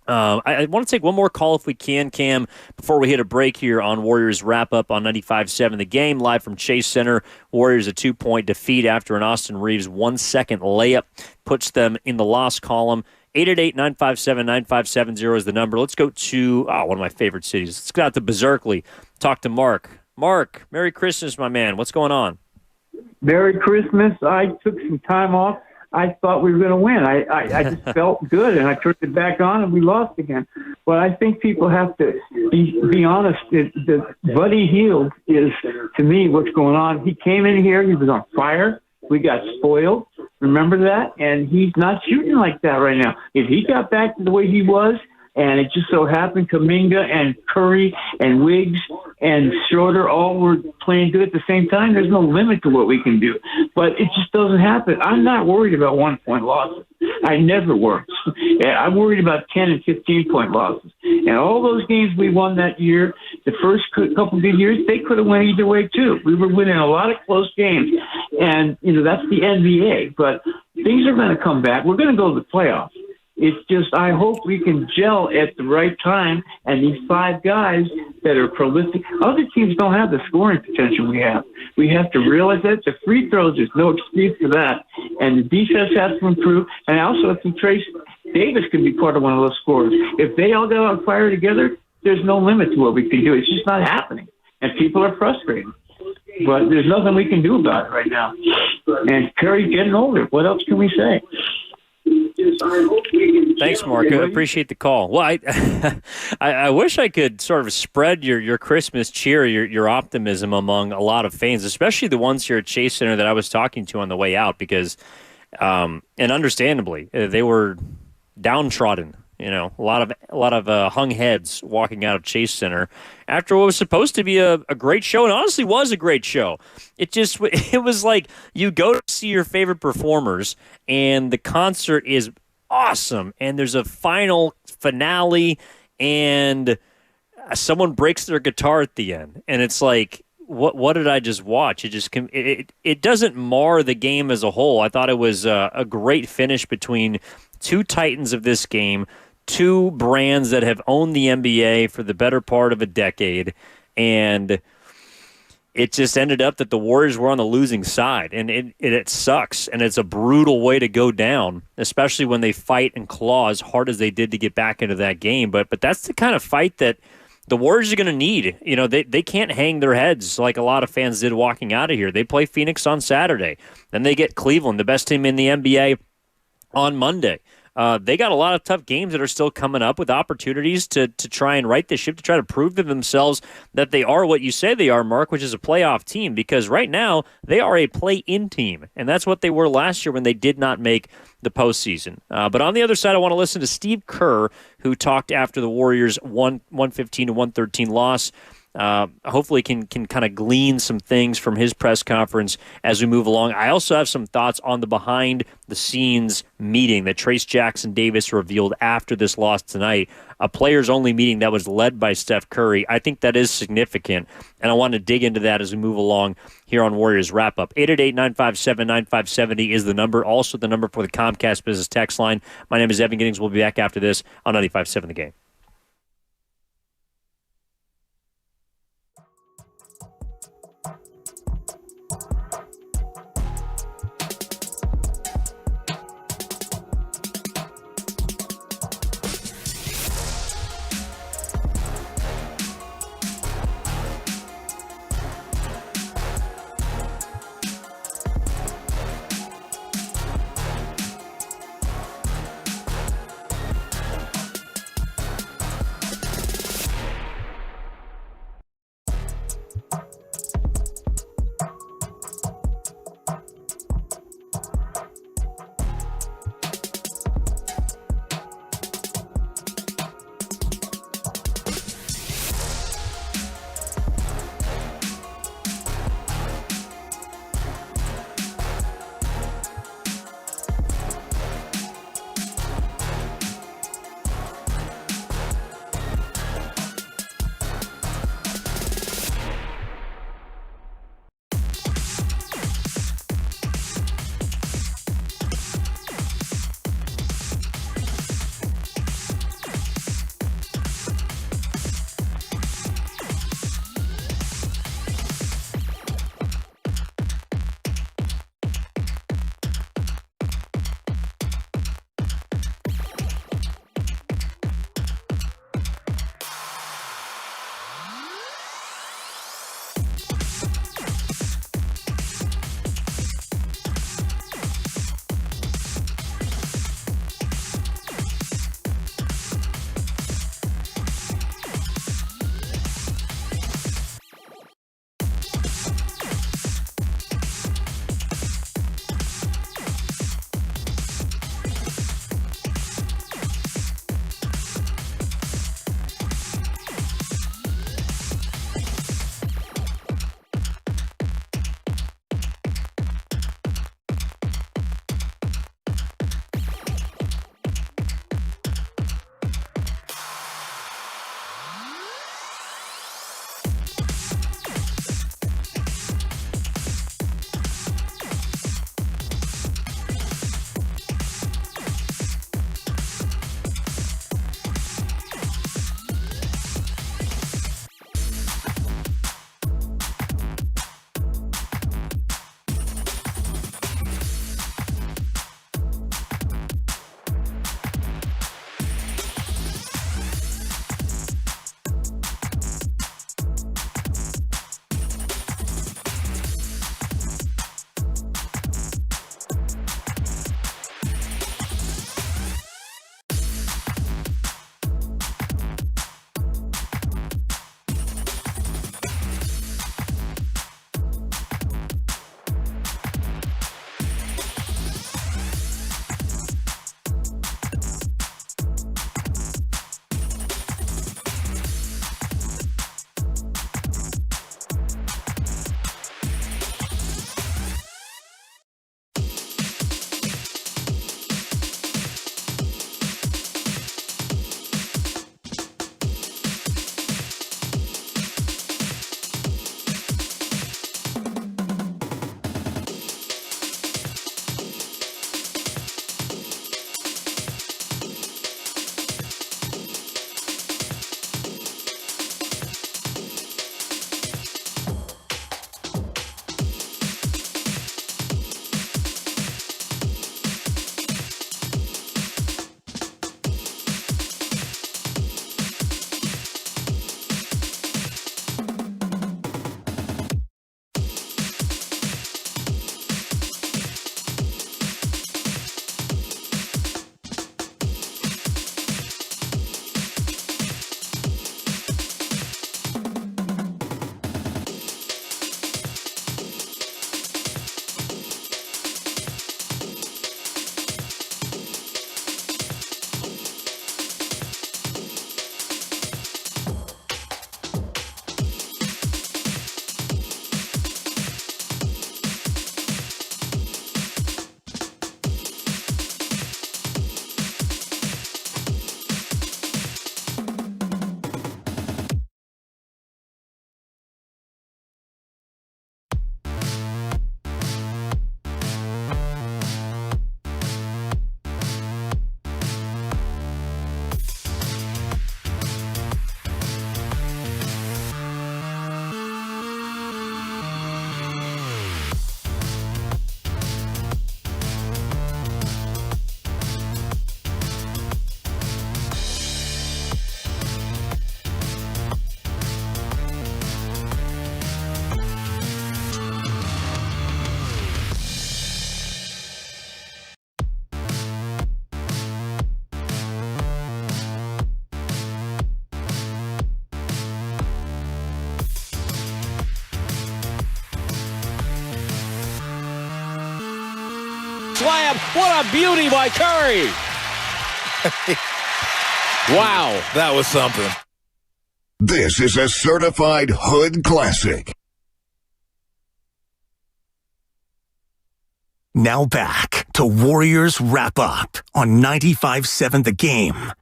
I want to take one more call if we can, Cam, before we hit a break here on Warriors Wrap-Up on 95.7 The Game, live from Chase Center. Warriors a 2-point defeat after an Austin Reeves 1-second layup puts them in the loss column. 888-957-9570 is the number. Let's go to one of my favorite cities. Let's go out to Berkeley. Talk to Mark. Mark, Merry Christmas, my man. What's going on? Merry Christmas. I took some time off. I thought we were going to win. I just felt good, and I turned it back on, and we lost again. But I think people have to be honest. The Buddy Hield is, to me, what's going on. He came in here. He was on fire. We got spoiled. Remember that? And he's not shooting like that right now. If he got back to the way he was, and it just so happened Kuminga and Curry and Wiggs and Schroeder all were playing good at the same time, there's no limit to what we can do. But it just doesn't happen. I'm not worried about 1-point losses. I never were. I'm worried about 10 and 15-point losses. And all those games we won that year, the first couple of good years, they could have went either way too. We were winning a lot of close games. And, that's the NBA. But things are going to come back. We're going to go to the playoffs. It's just I hope we can gel at the right time, and these 5 guys that are prolific. Other teams don't have the scoring potential we have. We have to realize that. The free throws, there's no excuse for that. And the defense has to improve. And also, if Trace Davis can be part of one of those scorers. If they all got on fire together, there's no limit to what we can do. It's just not happening. And people are frustrated. But there's nothing we can do about it right now. And Curry's getting older. What else can we say? Thanks, Mark. I appreciate the call. Well, I wish I could sort of spread your Christmas cheer, your optimism among a lot of fans, especially the ones here at Chase Center that I was talking to on the way out, because And understandably, they were downtrodden. A lot of hung heads walking out of Chase Center after what was supposed to be a great show, and honestly was a great show. It was like you go to see your favorite performers, and the concert is awesome, and there's a finale, and someone breaks their guitar at the end, and it's like, what did I just watch? It doesn't mar the game as a whole. I thought it was a great finish between two titans of this game, two brands that have owned the NBA for the better part of a decade, and it just ended up that the Warriors were on the losing side, and it sucks, and it's a brutal way to go down, especially when they fight and claw as hard as they did to get back into that game. But that's the kind of fight that the Warriors are going to need. They can't hang their heads like a lot of fans did walking out of here. They play Phoenix on Saturday. Then they get Cleveland, the best team in the NBA, on Monday. They got a lot of tough games that are still coming up with opportunities to try and right the ship, to try to prove to themselves that they are what you say they are, Mark, which is a playoff team, because right now they are a play-in team, and that's what they were last year when they did not make the postseason. But on the other side, I want to listen to Steve Kerr, who talked after the Warriors' 115-113 loss. Hopefully can kind of glean some things from his press conference as we move along. I also have some thoughts on the behind-the-scenes meeting that Trace Jackson Davis revealed after this loss tonight, a players-only meeting that was led by Steph Curry. I think that is significant, and I want to dig into that as we move along here on Warriors Wrap-Up. 888-957-9570 is the number, also the number for the Comcast Business text line. My name is Evan Giddings. We'll be back after this on 95.7 The Game. slam. What a beauty by Curry. Wow. That was something. This is a certified Hood Classic. Now back to Warriors Wrap Up on 95.7 The Game.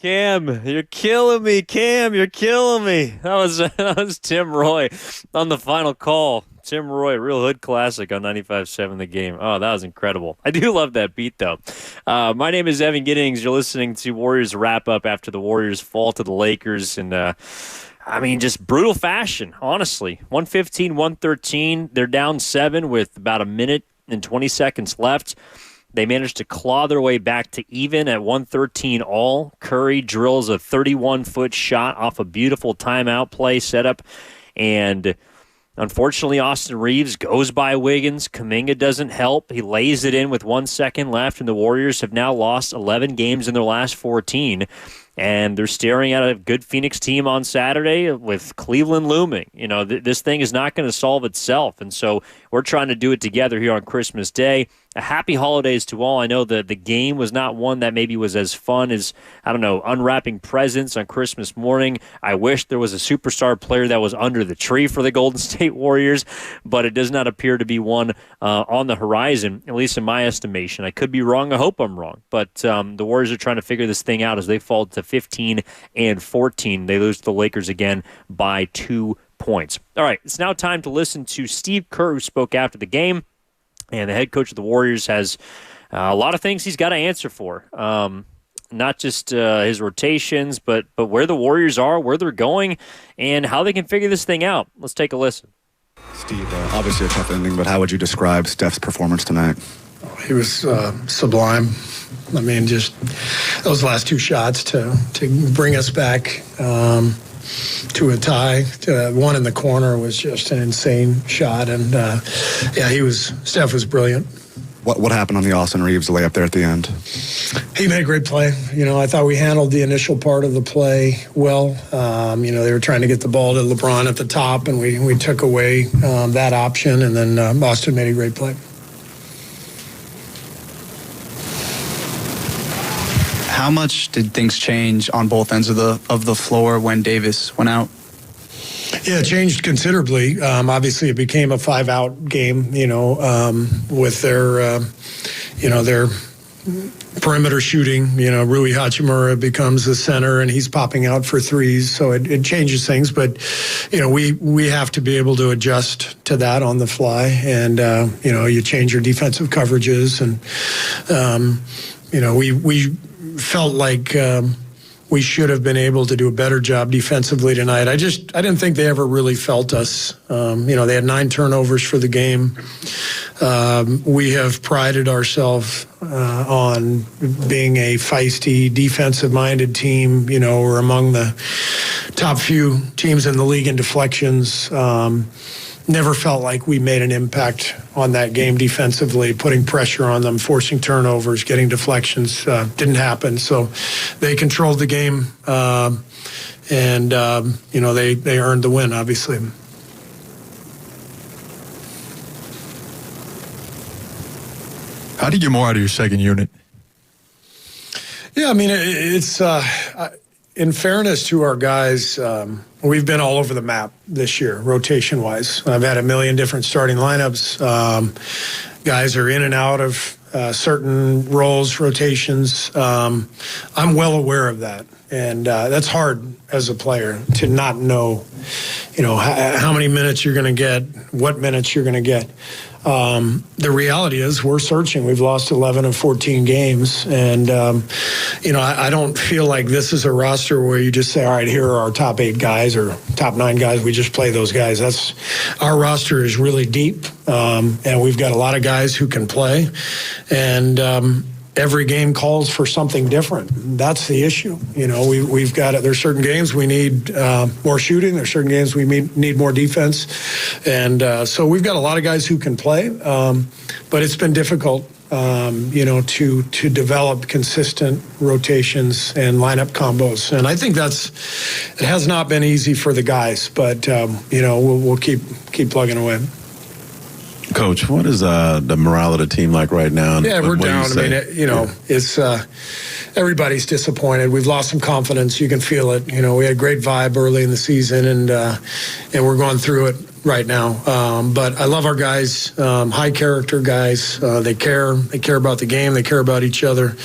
Cam, you're killing me. Cam, you're killing me. That was Tim Roy on the final call. Tim Roy, real Hood classic on 95.7 The Game. Oh, that was incredible. I do love that beat, though. My name is Evan Giddings. You're listening to Warriors Wrap Up after the Warriors fall to the Lakers. And, just brutal fashion, honestly. 115-113. They're down 7 with about a minute and 20 seconds left. They managed to claw their way back to even at 113 all. Curry drills a 31-foot shot off a beautiful timeout play setup. And unfortunately, Austin Reeves goes by Wiggins. Kuminga doesn't help. He lays it in with 1 second left, and the Warriors have now lost 11 games in their last 14. And they're staring at a good Phoenix team on Saturday with Cleveland looming. You know, this thing is not going to solve itself. And so we're trying to do it together here on Christmas Day. A happy holidays to all. I know that the game was not one that maybe was as fun as, unwrapping presents on Christmas morning. I wish there was a superstar player that was under the tree for the Golden State Warriors, but it does not appear to be one on the horizon, at least in my estimation. I could be wrong. I hope I'm wrong. But the Warriors are trying to figure this thing out as they fall to 15-14. They lose to the Lakers again by 2 points. All right, it's now time to listen to Steve Kerr, who spoke after the game. And the head coach of the Warriors has a lot of things he's got to answer for. Not just his rotations, but where the Warriors are, where they're going, and how they can figure this thing out. Let's take a listen. Steve, obviously a tough ending, but how would you describe Steph's performance tonight? He was sublime. I mean, just those last 2 shots to bring us back to a tie. One in the corner was just an insane shot, and Steph was brilliant. What happened on the Austin Reeves layup there at the end? He made a great play. I thought we handled the initial part of the play well. They were trying to get the ball to LeBron at the top, and we took away that option, and then Austin made a great play. How much did things change on both ends of the floor when Davis went out? Yeah, it changed considerably. Obviously, it became a 5-out game. With their perimeter shooting. Rui Hachimura becomes the center, and he's popping out for threes. So it changes things, but we have to be able to adjust to that on the fly, and you change your defensive coverages, and we felt like we should have been able to do a better job defensively tonight. I didn't think they ever really felt us. They had 9 turnovers for the game. We have prided ourselves on being a feisty, defensive-minded team. We're among the top few teams in the league in deflections. Never felt like we made an impact on that game defensively, putting pressure on them, forcing turnovers, getting deflections. Didn't happen. So they controlled the game, and they earned the win, obviously. How do you get more out of your second unit? Yeah, I mean, it's in fairness to our guys, we've been all over the map this year, rotation-wise. I've had a million different starting lineups. Guys are in and out of certain roles, rotations. I'm well aware of that, and that's hard as a player to not know, how many minutes you're going to get, what minutes you're going to get. The reality is we're searching. We've lost 11 of 14 games. And, I don't feel like this is a roster where you just say, all right, here are our top 8 guys or top 9 guys. We just play those guys. Our roster is really deep. And we've got a lot of guys who can play. And, every game calls for something different. That's the issue. We've got it. There's certain games we need more shooting. There's certain games we need more defense. And so we've got a lot of guys who can play, but it's been difficult, to develop consistent rotations and lineup combos. And I think it has not been easy for the guys, but, we'll keep plugging away. Coach, what is the morale of the team like right now? Yeah, we're down. I mean, it's everybody's disappointed. We've lost some confidence. You can feel it. We had a great vibe early in the season, and we're going through it right now. But I love our guys, high character guys. They care. They care about the game. They care about each other.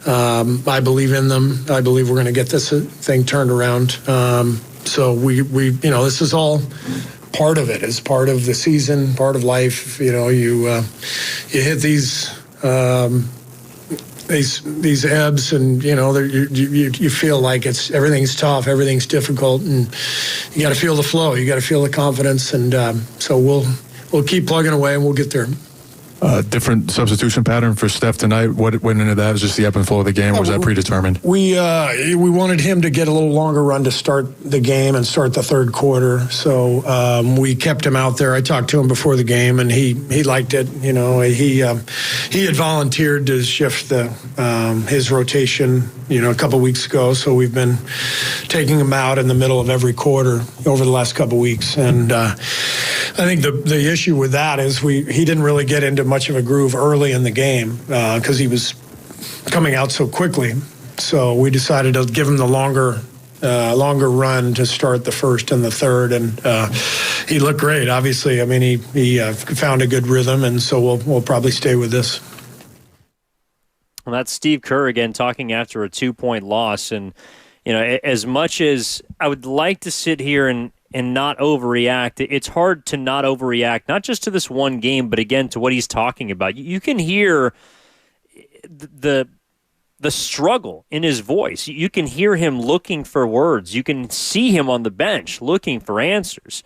I believe in them. I believe we're going to get this thing turned around. So we this is all part of it. It's part of the season, part of life. You hit these ebbs, and you feel like everything's tough, everything's difficult, and you got to feel the flow. You got to feel the confidence, and so we'll keep plugging away, and we'll get there. Different substitution pattern for Steph tonight. What went into that? Was just the ebb and flow of the game, or was that predetermined? We wanted him to get a little longer run to start the game and start the third quarter. So we kept him out there. I talked to him before the game, and he liked it. He had volunteered to shift his rotation a couple weeks ago. So we've been taking him out in the middle of every quarter over the last couple weeks. And I think the issue with that is he didn't really get into much of a groove early in the game because he was coming out so quickly. So we decided to give him the longer run to start the first and the third, and he looked great. Obviously, I mean, he found a good rhythm, and so we'll probably stay with this. Well, that's Steve Kerr again talking after a 2-point loss, and as much as I would like to sit here and not overreact, it's hard to not overreact, not just to this one game, but again to what he's talking about. You can hear the struggle in his voice. You can hear him looking for words. You can see him on the bench looking for answers.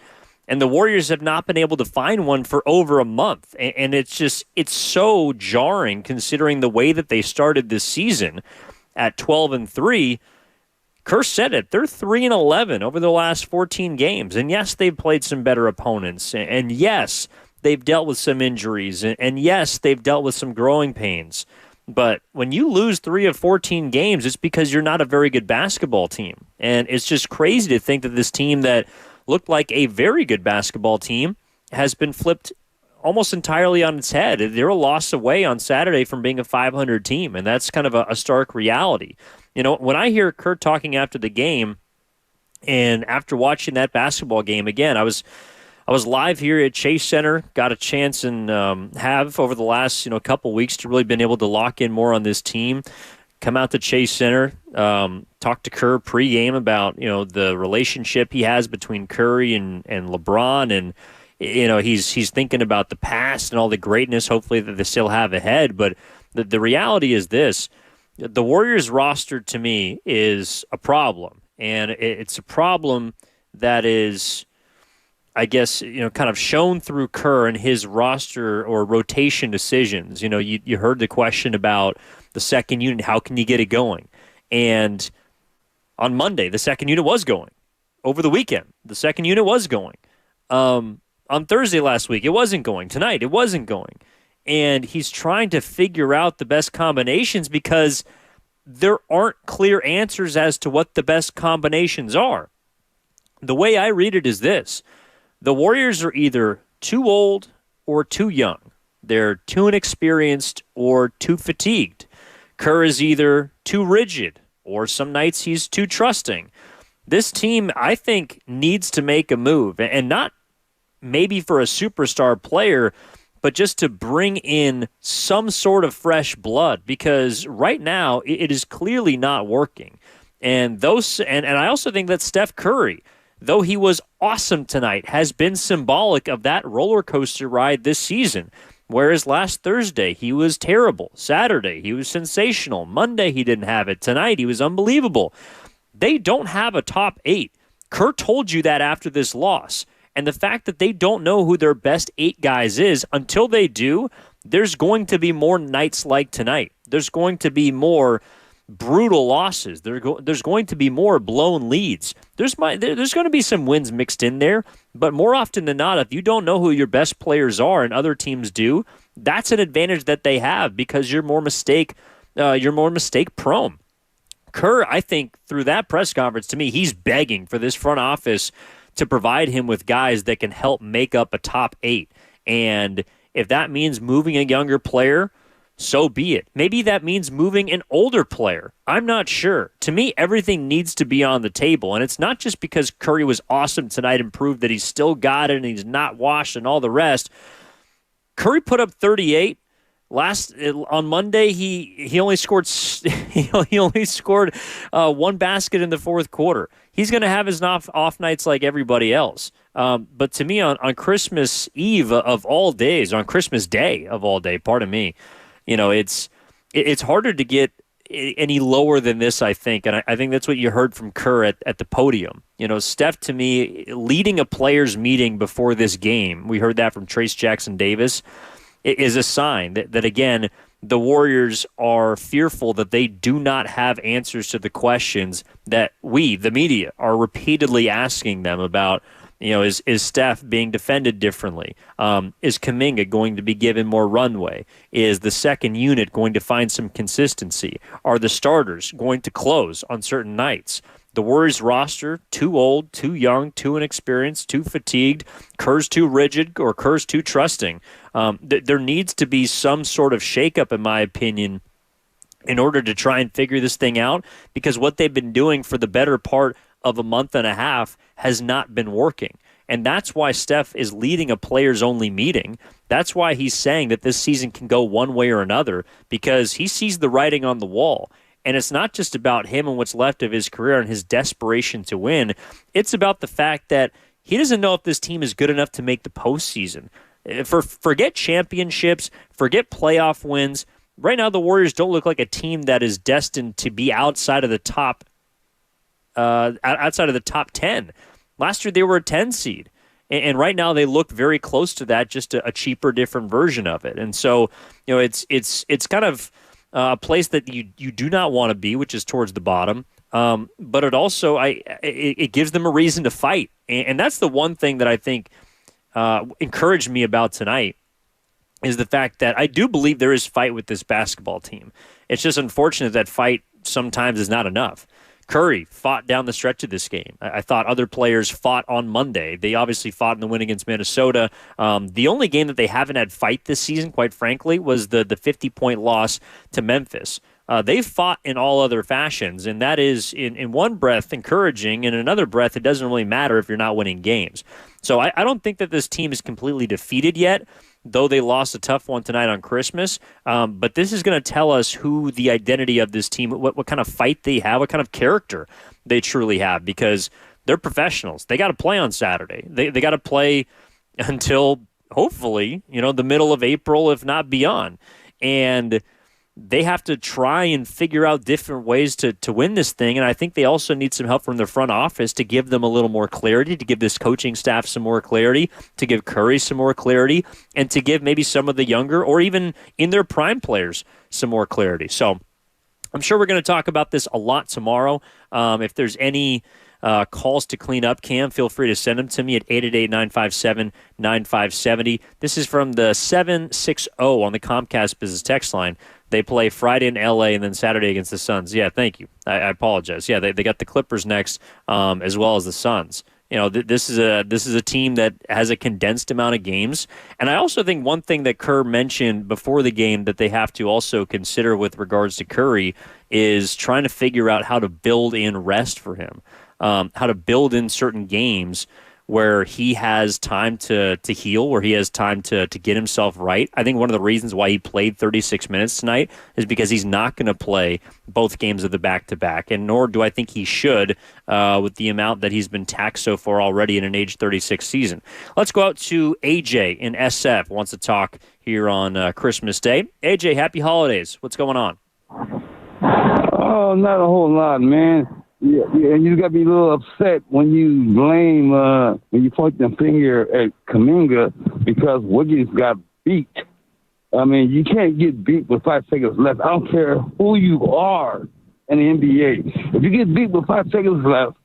And the Warriors have not been able to find one for over a month. And it's so jarring considering the way that they started this season at 12-3. Kerr said it. They're 3-11 over the last 14 games. And yes, they've played some better opponents. And yes, they've dealt with some injuries. And yes, they've dealt with some growing pains. But when you lose 3 of 14 games, it's because you're not a very good basketball team. And it's just crazy to think that this team that looked like a very good basketball team has been flipped almost entirely on its head. They're a loss away on Saturday from being a 500 team, and that's kind of a stark reality. When I hear Kerr talking after the game, and after watching that basketball game again, I was live here at Chase Center, got a chance and have over the last couple weeks to really been able to lock in more on this team. Come out to Chase Center, talk to Kerr pregame about the relationship he has between Curry and LeBron, and he's thinking about the past and all the greatness hopefully that they still have ahead. But the reality is this: the Warriors roster to me is a problem, and it's a problem that is, I guess, kind of shown through Kerr and his roster or rotation decisions. You heard the question about the second unit, how can you get it going? And on Monday, the second unit was going. Over the weekend, the second unit was going. On Thursday last week, it wasn't going. Tonight, it wasn't going. And he's trying to figure out the best combinations because there aren't clear answers as to what the best combinations are. The way I read it is this: the Warriors are either too old or too young. They're too inexperienced or too fatigued. Kerr is either too rigid or some nights he's too trusting. This team, I think, needs to make a move, and not maybe for a superstar player, but just to bring in some sort of fresh blood, because right now it is clearly not working. And I also think that Steph Curry, though he was awesome tonight, has been symbolic of that roller coaster ride this season. Whereas last Thursday, he was terrible. Saturday, he was sensational. Monday, he didn't have it. Tonight, he was unbelievable. They don't have a top 8. Kerr told you that after this loss. And the fact that they don't know who their best 8 guys is, until they do, there's going to be more nights like tonight. There's going to be more brutal losses. There's going to be more blown leads. There's going to be some wins mixed in there, but more often than not, if you don't know who your best players are and other teams do, that's an advantage that they have because you're more mistake prone. Kerr, I think through that press conference, to me, he's begging for this front office to provide him with guys that can help make up a top 8. And If that means moving a younger player, so be it. Maybe that means moving an older player. I'm not sure. To me, everything needs to be on the table. And it's not just because Curry was awesome tonight and proved that he's still got it and he's not washed and all the rest. Curry put up 38. On Monday, he only scored one basket in the fourth quarter. He's going to have his off nights like everybody else. But to me, on Christmas Eve of all days, on Christmas Day of all day, pardon me, it's harder to get any lower than this, I think. And I think that's what you heard from Kerr at the podium. Steph, to me, leading a players' meeting before this game, we heard that from Trace Jackson Davis, is a sign that, again, the Warriors are fearful that they do not have answers to the questions that we, the media, are repeatedly asking them about. Is Steph being defended differently? Is Kuminga going to be given more runway? Is the second unit going to find some consistency? Are the starters going to close on certain nights? The Warriors roster, too old, too young, too inexperienced, too fatigued. Kerr's too rigid or Kerr's too trusting. There needs to be some sort of shakeup, in my opinion, in order to try and figure this thing out, because what they've been doing for the better part of a month and a half has not been working. And that's why Steph is leading a players-only meeting. That's why he's saying that this season can go one way or another, because he sees the writing on the wall. And it's not just about him and what's left of his career and his desperation to win. It's about the fact that he doesn't know if this team is good enough to make the postseason. Forget championships, forget playoff wins. Right now, the Warriors don't look like a team that is destined to be outside of the top 10. Last year, they were a 10 seed. And right now, they look very close to that, just a cheaper, different version of it. And so, it's kind of a place that you do not want to be, which is towards the bottom. But it also it gives them a reason to fight, and that's the one thing that I think encouraged me about tonight is the fact that I do believe there is fight with this basketball team. It's just unfortunate that fight sometimes is not enough. Curry fought down the stretch of this game. I thought other players fought on Monday. They obviously fought in the win against Minnesota. The only game that they haven't had fight this season, quite frankly, was the 50-point loss to Memphis. They've fought in all other fashions, and that is, in one breath, encouraging. In another breath, it doesn't really matter if you're not winning games. So I don't think that this team is completely defeated yet, though they lost a tough one tonight on Christmas. But this is going to tell us who the identity of this team, what kind of fight they have, what kind of character they truly have, because they're professionals. They got to play on Saturday. They got to play until, hopefully, the middle of April, if not beyond. And they have to try and figure out different ways to win this thing. And I think they also need some help from the front office to give them a little more clarity, to give this coaching staff some more clarity, to give Curry some more clarity, and to give maybe some of the younger or even in their prime players some more clarity. So I'm sure we're going to talk about this a lot tomorrow. If there's any calls to clean up, Cam, feel free to send them to me at 888-957-9570. This is from the 760 on the Comcast Business Text line. They play Friday in L.A. and then Saturday against the Suns. Yeah, thank you. I apologize. Yeah, they got the Clippers next, as well as the Suns. This is a team that has a condensed amount of games. And I also think one thing that Kerr mentioned before the game that they have to also consider with regards to Curry is trying to figure out how to build in rest for him, how to build in certain games where he has time to heal, where he has time to get himself right. I think one of the reasons why he played 36 minutes tonight is because he's not going to play both games of the back-to-back, and nor do I think he should with the amount that he's been taxed so far already in an age 36 season. Let's go out to AJ in SF, wants to talk here on Christmas Day. AJ, happy holidays. What's going on? Oh, not a whole lot, man. Yeah, and you got me a little upset when you blame, when you point the finger at Kuminga because Wiggins got beat. I mean, you can't get beat with 5 seconds left. I don't care who you are in the NBA. If you get beat with 5 seconds left,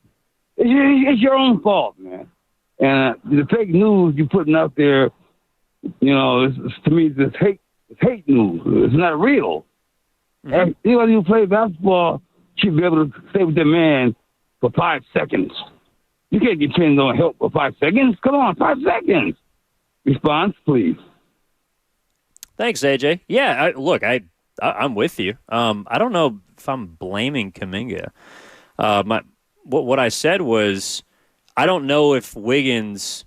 it's your own fault, man. And the fake news you're putting out there, to me, it's hate news. It's not real. Mm-hmm. Anybody who plays basketball should be able to stay with the man for 5 seconds. You can't depend on help for 5 seconds. Come on, 5 seconds. Response, please. Thanks, AJ. Yeah, I'm with you. I don't know if I'm blaming Kuminga. What I said was I don't know if Wiggins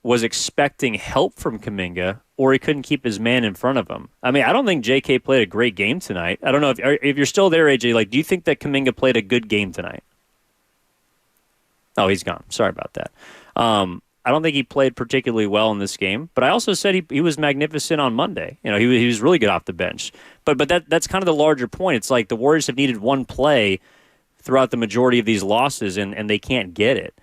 was expecting help from Kuminga or he couldn't keep his man in front of him. I mean, I don't think JK played a great game tonight. I don't know if you're still there, AJ. Like, do you think that Kuminga played a good game tonight? Oh, he's gone. Sorry about that. I don't think he played particularly well in this game, but I also said he was magnificent on Monday. You know, he was really good off the bench. But that's kind of the larger point. It's like the Warriors have needed one play throughout the majority of these losses, and they can't get it.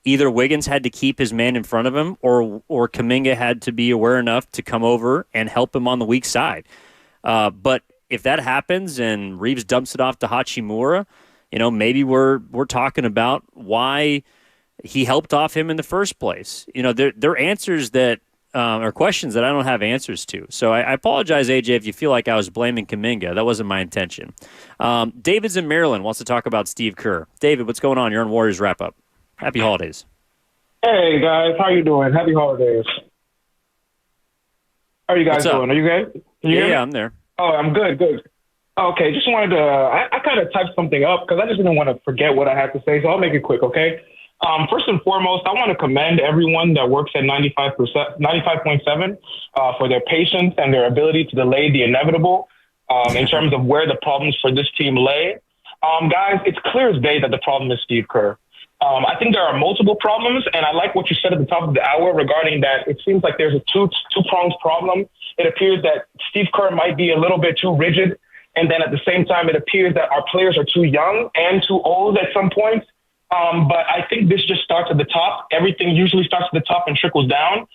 Either Wiggins had to keep his man in front of him, or Kuminga had to be aware enough to come over and help him on the weak side. But if that happens and Reeves dumps it off to Hachimura, you know, maybe we're talking about why he helped off him in the first place. You know, there are answers that are questions that I don't have answers to. So I apologize, AJ, if you feel like I was blaming Kuminga. That wasn't my intention. David's in Maryland, wants to talk about Steve Kerr. David, what's going on? You're on Warriors Wrap Up. Happy holidays. Hey, guys. How you doing? Happy holidays. How are you guys doing? Are you good? Yeah, I'm there. Oh, I'm good. Okay, just wanted to, I kind of typed something up because I just didn't want to forget what I had to say, so I'll make it quick, okay? First and foremost, I want to commend everyone that works at 95.7 for their patience and their ability to delay the inevitable in terms of where the problems for this team lay. Guys, it's clear as day that the problem is Steve Kerr. I think there are multiple problems, and I like what you said at the top of the hour regarding that. It seems like there's a two-pronged problem. It appears that Steve Kerr might be a little bit too rigid, and then at the same time, it appears that our players are too young and too old at some points. But I think this just starts at the top. Everything usually starts at the top and trickles down.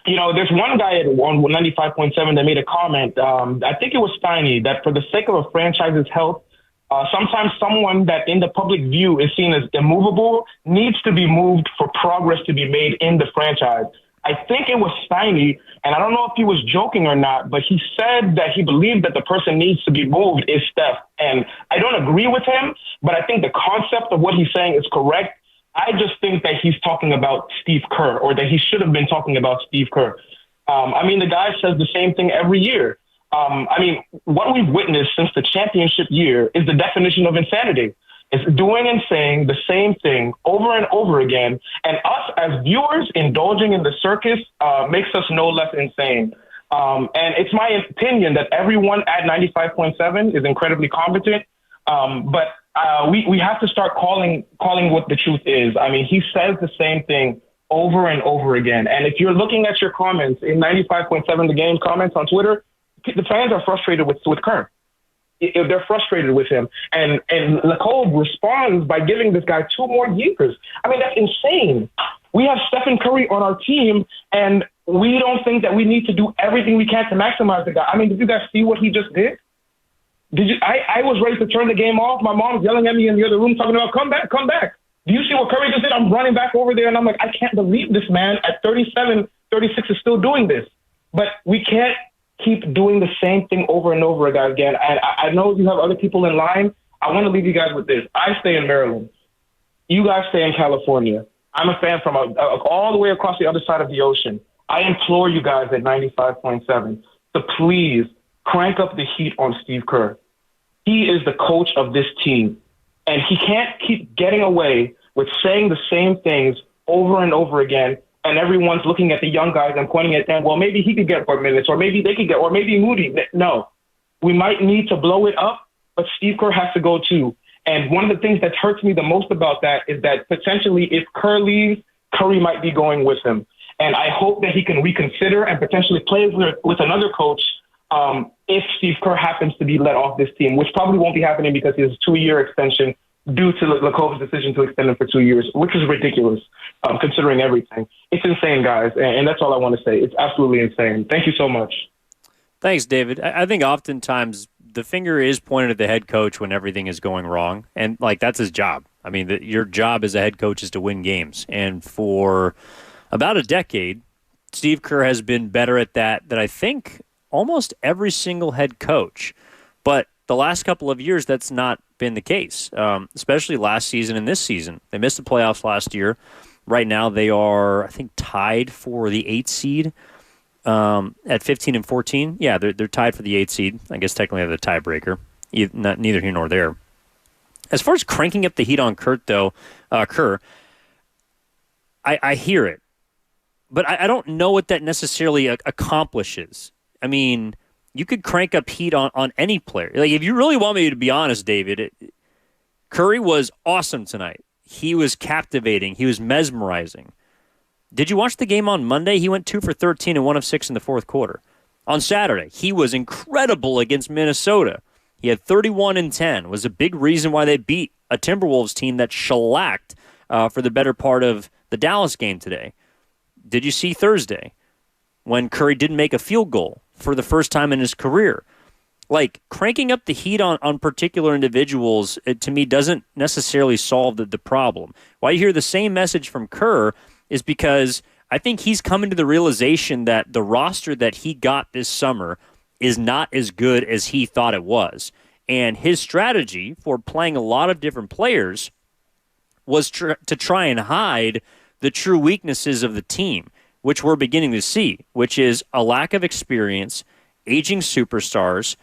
You know, there's one guy at 95.7 that made a comment. I think it was Steiny, that for the sake of a franchise's health, sometimes someone that in the public view is seen as immovable needs to be moved for progress to be made in the franchise. I think it was Steiny, and I don't know if he was joking or not, but he said that he believed that the person needs to be moved is Steph. And I don't agree with him, but I think the concept of what he's saying is correct. I just think that he's talking about Steve Kerr, or that he should have been talking about Steve Kerr. I mean, the guy says the same thing every year. I mean, what we've witnessed since the championship year is the definition of insanity. It's doing and saying the same thing over and over again. And us as viewers indulging in the circus makes us no less insane. And it's my opinion that everyone at 95.7 is incredibly competent. But we have to start calling what the truth is. I mean, he says the same thing over and over again. And if you're looking at your comments in 95.7 The Game comments on Twitter, the fans are frustrated with Kerr. They're frustrated with him. And Nicole responds by giving this guy 2 more years. I mean, that's insane. We have Stephen Curry on our team, and we don't think that we need to do everything we can to maximize the guy. I mean, did you guys see what he just did? I was ready to turn the game off. My mom's yelling at me in the other room talking about, come back. Do you see what Curry just did? I'm running back over there, and I'm like, I can't believe this man at 37, 36 is still doing this. But we can't keep doing the same thing over and over again. And I know you have other people in line. I want to leave you guys with this. I stay in Maryland. You guys stay in California. I'm a fan from all the way across the other side of the ocean. I implore you guys at 95.7 to please crank up the heat on Steve Kerr. He is the coach of this team, and he can't keep getting away with saying the same things over and over again. And everyone's looking at the young guys and pointing at them, well, maybe he could get 4 minutes, or maybe they could get, or maybe Moody. No, we might need to blow it up, but Steve Kerr has to go too. And one of the things that hurts me the most about that is that potentially if Kerr leaves, Curry might be going with him. And I hope that he can reconsider and potentially play with another coach if Steve Kerr happens to be let off this team, which probably won't be happening because he has a 2-year extension due to Lacove's decision to extend him for 2 years, which is ridiculous, considering everything. It's insane, guys, and that's all I want to say. It's absolutely insane. Thank you so much. Thanks, David. I think oftentimes the finger is pointed at the head coach when everything is going wrong, and, like, that's his job. I mean, your job as a head coach is to win games, and for about a decade, Steve Kerr has been better at that than I think almost every single head coach. But the last couple of years, that's not been the case, especially last season and this season. They missed the playoffs last year. Right now, they are, I think, tied for the 8th seed. at 15 and 14. Yeah, they're tied for the 8th seed. I guess technically they're the tiebreaker. Neither here nor there. As far as cranking up the heat on Kerr, I hear it, but I don't know what that necessarily accomplishes. I mean, you could crank up heat on any player. Like, if you really want me to be honest, David, Curry was awesome tonight. He was captivating. He was mesmerizing. Did you watch the game on Monday? He went 2 for 13 and 1 of 6 in the fourth quarter. On Saturday, he was incredible against Minnesota. He had 31 and 10. Was a big reason why they beat a Timberwolves team that shellacked for the better part of the Dallas game today. Did you see Thursday when Curry didn't make a field goal for the first time in his career? Like, cranking up the heat on particular individuals, to me, doesn't necessarily solve the problem. Why you hear the same message from Kerr is because I think he's coming to the realization that the roster that he got this summer is not as good as he thought it was. And his strategy for playing a lot of different players was to try and hide the true weaknesses of the team, which we're beginning to see, which is a lack of experience, aging superstars,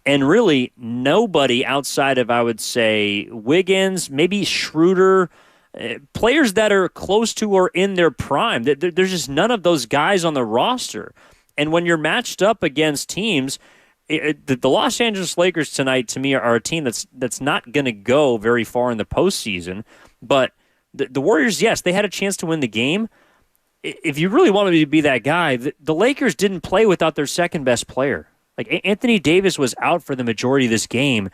and really nobody outside of, I would say, Wiggins, maybe Schroeder, players that are close to or in their prime. There's just none of those guys on the roster. And when you're matched up against teams, the Los Angeles Lakers tonight, to me, are a team that's not going to go very far in the postseason. But the Warriors, yes, they had a chance to win the game. If you really wanted me to be that guy, the Lakers didn't play without their second-best player. Like, Anthony Davis was out for the majority of this game,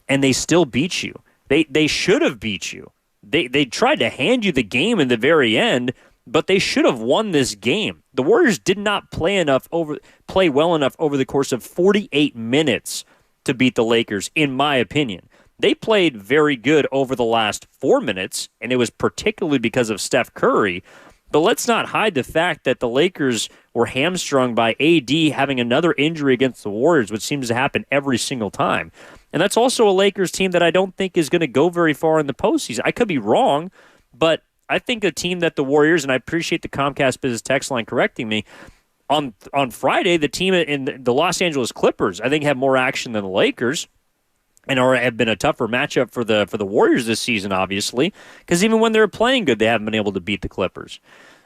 and they still beat you. They should have beat you. They tried to hand you the game in the very end, but they should have won this game. The Warriors did not play well enough over the course of 48 minutes to beat the Lakers, in my opinion. They played very good over the last 4 minutes, and it was particularly because of Steph Curry. But let's not hide the fact that the Lakers were hamstrung by AD having another injury against the Warriors, which seems to happen every single time. And that's also a Lakers team that I don't think is going to go very far in the postseason. I could be wrong, but I think a team that the Warriors, and I appreciate the Comcast Business text line correcting me, on Friday, the team in the Los Angeles Clippers, I think, have more action than the Lakers, and have been a tougher matchup for the Warriors this season, obviously, because even when they're playing good, they haven't been able to beat the Clippers.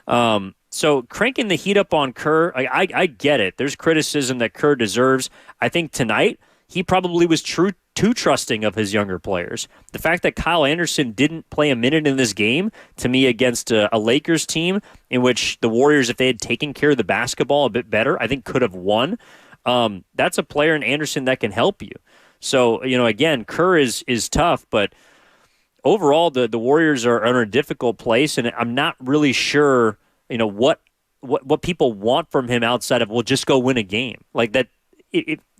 So cranking the heat up on Kerr, I get it. There's criticism that Kerr deserves. I think tonight he probably was too trusting of his younger players. The fact that Kyle Anderson didn't play a minute in this game, to me, against a Lakers team in which the Warriors, if they had taken care of the basketball a bit better, I think could have won. That's a player in Anderson that can help you. So, again, Kerr is tough, but overall the Warriors are in a difficult place, and I'm not really sure, what people want from him outside of, well, just go win a game. Like that,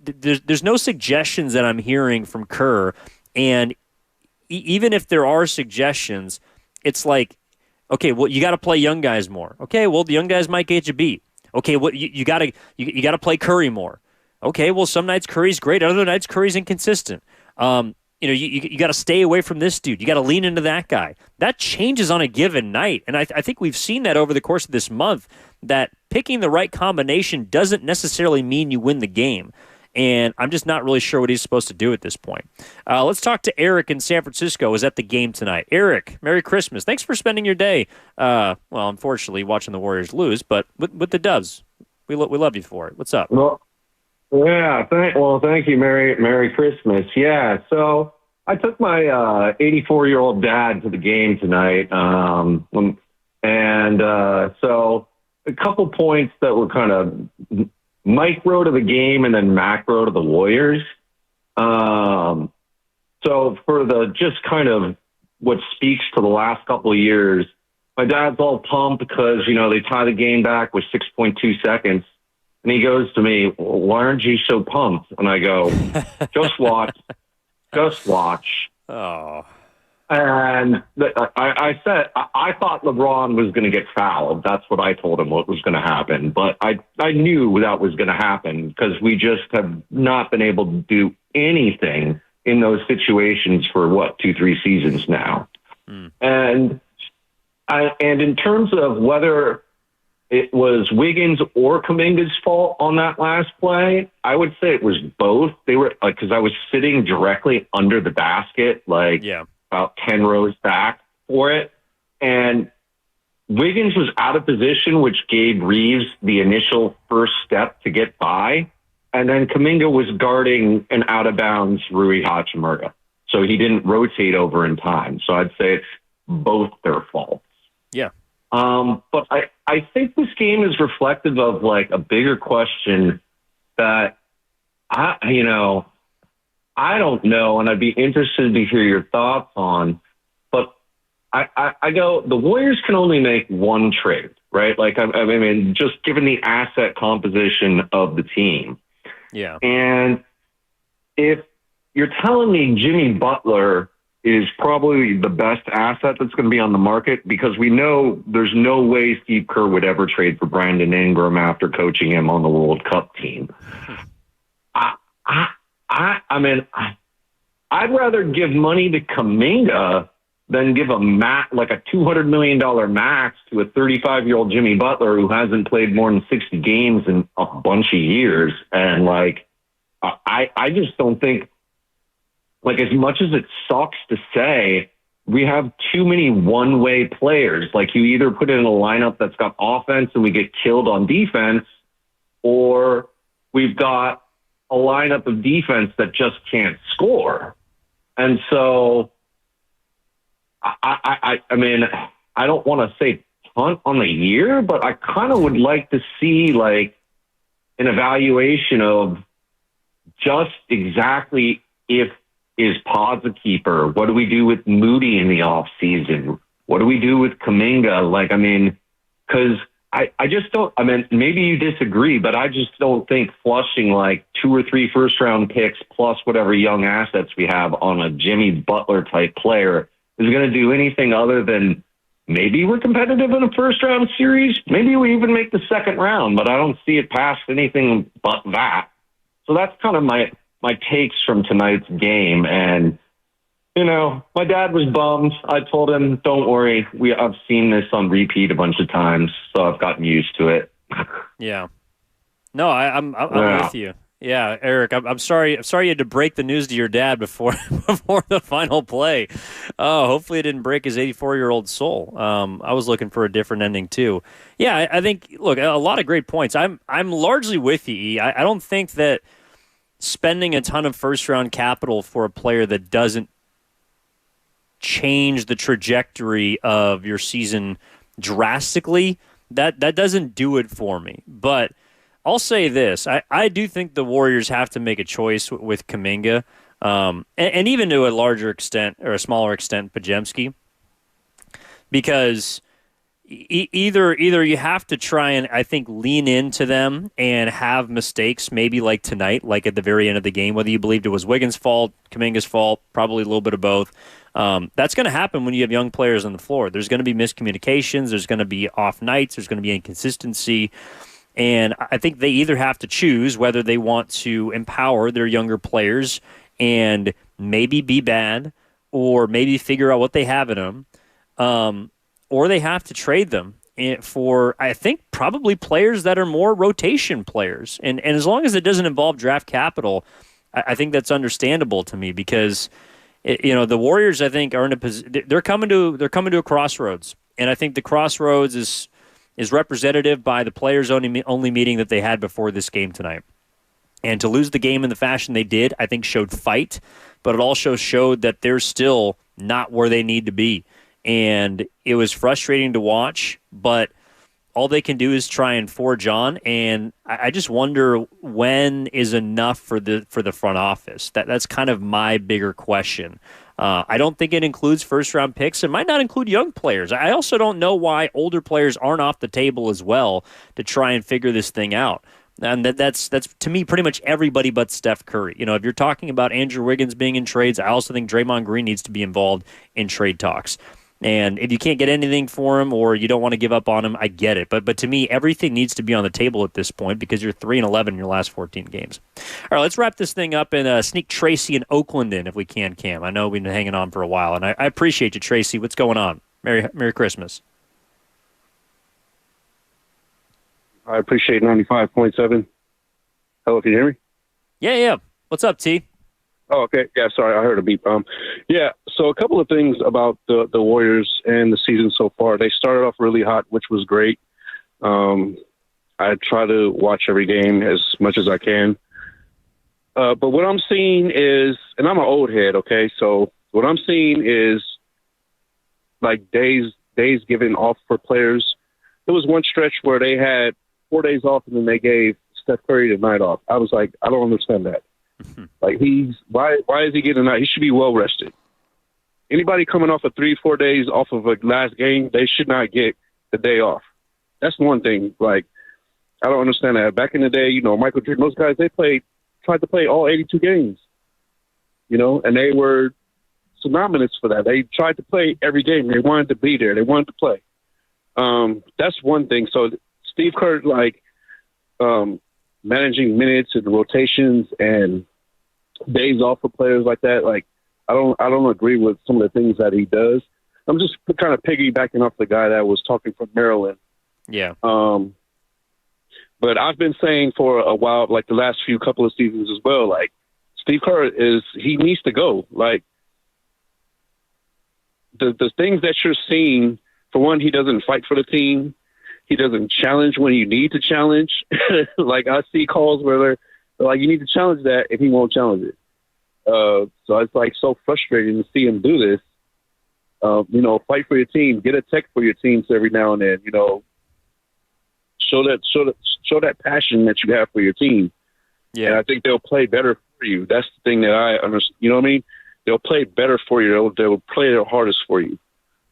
there's no suggestions that I'm hearing from Kerr, and even if there are suggestions, it's like, okay, well, you got to play young guys more. Okay, well, the young guys might get you beat. Okay, well, you got to play Curry more. Okay, well, some nights Curry's great, other nights Curry's inconsistent. You got to stay away from this dude. You got to lean into that guy. That changes on a given night, and I think we've seen that over the course of this month, that picking the right combination doesn't necessarily mean you win the game, and I'm just not really sure what he's supposed to do at this point. Let's talk to Eric in San Francisco, who's at the game tonight. Eric, Merry Christmas. Thanks for spending your day, unfortunately, watching the Warriors lose, but with the Dubs. We love you for it. What's up? Well, yeah, thank you. Merry Christmas. Yeah, so I took my 84-year-old dad to the game tonight, so a couple points that were kind of micro to the game and then macro to the Warriors. So for the just kind of what speaks to the last couple of years, my dad's all pumped because, they tie the game back with 6.2 seconds. And he goes to me, why aren't you so pumped? And I go, just watch. Oh. And I said, I thought LeBron was going to get fouled. That's what I told him what was going to happen. But I knew that was going to happen because we just have not been able to do anything in those situations for, 2-3 seasons now. And in terms of whether it was Wiggins or Kuminga's fault on that last play, I would say it was both. They were because I was sitting directly under the basket, about 10 rows back for it. And Wiggins was out of position, which gave Reeves the initial first step to get by. And then Kuminga was guarding an out-of-bounds Rui Hachimura. So he didn't rotate over in time. So I'd say it's both their faults. Yeah. But I think this game is reflective of like a bigger question that I don't know, and I'd be interested to hear your thoughts on. But I go, the Warriors can only make one trade, right? Like I mean, just given the asset composition of the team. Yeah. And if you're telling me Jimmy Butler is probably the best asset that's going to be on the market, because we know there's no way Steve Kerr would ever trade for Brandon Ingram after coaching him on the World Cup team. I mean, I'd rather give money to Kuminga than give a $200 million max to a 35-year-old Jimmy Butler who hasn't played more than 60 games in a bunch of years. And I just don't think, as much as it sucks to say, we have too many one-way players. Like, you either put it in a lineup that's got offense and we get killed on defense, or we've got a lineup of defense that just can't score. And so, I mean, I don't want to say punt on the year, but I kind of would like to see, an evaluation of just exactly if is Pod's a keeper? What do we do with Moody in the offseason? What do we do with Kuminga? Because I just don't, maybe you disagree, but I just don't think flushing 2 or 3 first-round picks plus whatever young assets we have on a Jimmy Butler-type player is going to do anything other than maybe we're competitive in a first-round series. Maybe we even make the second round, but I don't see it past anything but that. So that's kind of my takes from tonight's game. And, my dad was bummed. I told him, don't worry. I've seen this on repeat a bunch of times, so I've gotten used to it. Yeah. No, I'm with you. Yeah, Eric, I'm sorry. I'm sorry you had to break the news to your dad before the final play. Hopefully it didn't break his 84-year-old soul. I was looking for a different ending too. Yeah, I think, look, a lot of great points. I'm largely with you, E. I don't think that spending a ton of first-round capital for a player that doesn't change the trajectory of your season drastically, that doesn't do it for me. But I'll say this. I do think the Warriors have to make a choice with Kuminga, and even to a larger extent or a smaller extent, Podziemski, because either you have to try and, I think, lean into them and have mistakes, maybe like tonight, like at the very end of the game, whether you believed it was Wiggins' fault, Kuminga's fault, probably a little bit of both. That's going to happen when you have young players on the floor. There's going to be miscommunications. There's going to be off nights. There's going to be inconsistency. And I think they either have to choose whether they want to empower their younger players and maybe be bad or maybe figure out what they have in them, or they have to trade them for, I think, probably players that are more rotation players. And as long as it doesn't involve draft capital, I think that's understandable to me because, the Warriors, I think, are in a position. They're coming to a crossroads, and I think the crossroads is representative by the players only meeting that they had before this game tonight. And to lose the game in the fashion they did, I think showed fight, but it also showed that they're still not where they need to be. And it was frustrating to watch, but all they can do is try and forge on. And I just wonder when is enough for the front office. That's kind of my bigger question. I don't think it includes first-round picks. It might not include young players. I also don't know why older players aren't off the table as well to try and figure this thing out. And that's to me, pretty much everybody but Steph Curry. If you're talking about Andrew Wiggins being in trades, I also think Draymond Green needs to be involved in trade talks. And if you can't get anything for him or you don't want to give up on him, I get it. But to me, everything needs to be on the table at this point because you're 3-11 in your last 14 games. All right, let's wrap this thing up and sneak Tracy in Oakland in if we can, Cam. I know we've been hanging on for a while, and I appreciate you, Tracy. What's going on? Merry Christmas. I appreciate 95.7. Hello, can you hear me? Yeah. What's up, T? Oh, okay. Yeah, sorry, I heard a beep. Yeah, so a couple of things about the Warriors and the season so far. They started off really hot, which was great. I try to watch every game as much as I can. But what I'm seeing is, and I'm an old head, okay? So what I'm seeing is like days given off for players. There was one stretch where they had 4 days off and then they gave Steph Curry the night off. I was like, I don't understand that. Like why is he getting that? He should be well rested. Anybody coming off of 3-4 days off of a last game, they should not get the day off. That's one thing. Like, I don't understand that. Back in the day, Michael Jordan, those guys, tried to play all 82 games, and they were synonymous for that. They tried to play every game. They wanted to be there. They wanted to play. That's one thing. So Steve Kerr, managing minutes and rotations and days off for players like that, I don't agree with some of the things that he does. I'm just kind of piggybacking off the guy that was talking from Maryland. Yeah. But I've been saying for a while, like the last couple of seasons as well, like Steve Kerr he needs to go. Like the things that you're seeing, for one, he doesn't fight for the team. He doesn't challenge when you need to challenge. Like I see calls where they're like, you need to challenge that, and he won't challenge it. So it's like so frustrating to see him do this. Fight for your team, get a tech for your teams every now and then. Show that passion that you have for your team. Yeah, and I think they'll play better for you. That's the thing that I understand. You know what I mean? They'll play better for you. They'll play their hardest for you.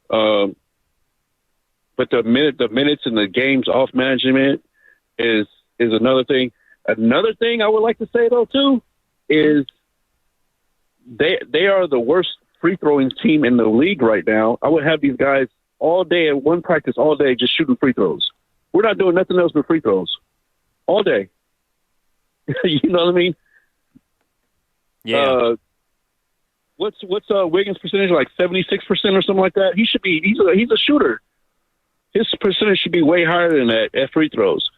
But the minutes and the games off management is another thing. Another thing I would like to say though too is they are the worst free throwing team in the league right now. I would have these guys all day at one practice all day just shooting free throws. We're not doing nothing else but free throws all day. You know what I mean? Yeah. What's Wiggins' percentage, like 76% or something like that? He's a shooter. His percentage should be way higher than that at free throws.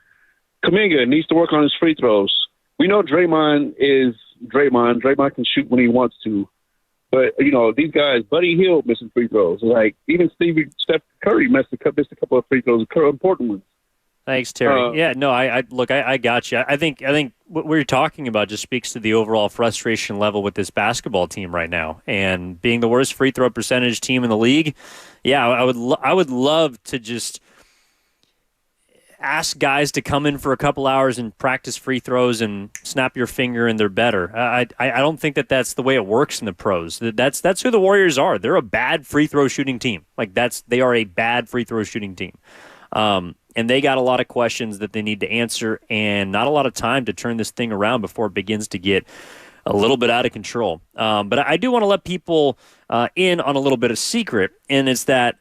Kuminga needs to work on his free throws. We know Draymond is Draymond. Draymond can shoot when he wants to. But, these guys, Buddy Hill missing free throws. Like, even Steph Curry missed a couple of free throws, important ones. Thanks, Terry. I got you. I think what we're talking about just speaks to the overall frustration level with this basketball team right now, and being the worst free throw percentage team in the league. Yeah, I would love to just ask guys to come in for a couple hours and practice free throws and snap your finger and they're better. I don't think that's the way it works in the pros. That's who the Warriors are. They're a bad free throw shooting team. They are a bad free throw shooting team. And they got a lot of questions that they need to answer and not a lot of time to turn this thing around before it begins to get a little bit out of control. But I do want to let people in on a little bit of secret, and it's that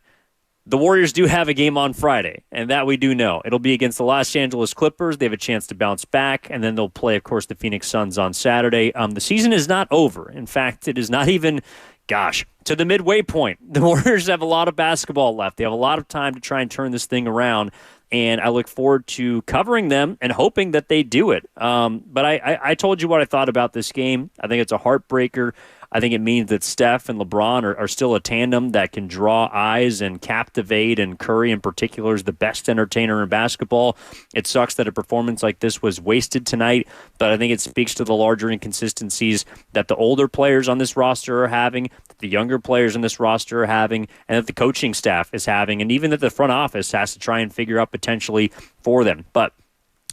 the Warriors do have a game on Friday, and that we do know. It'll be against the Los Angeles Clippers. They have a chance to bounce back, and then they'll play, of course, the Phoenix Suns on Saturday. The season is not over. In fact, it is not even, to the midway point. The Warriors have a lot of basketball left. They have a lot of time to try and turn this thing around, and I look forward to covering them and hoping that they do it. But I told you what I thought about this game. I think it's a heartbreaker. I think it means that Steph and LeBron are still a tandem that can draw eyes and captivate, and Curry in particular is the best entertainer in basketball. It sucks that a performance like this was wasted tonight, but I think it speaks to the larger inconsistencies that the older players on this roster are having, that the younger players on this roster are having, and that the coaching staff is having, and even that the front office has to try and figure out potentially for them. But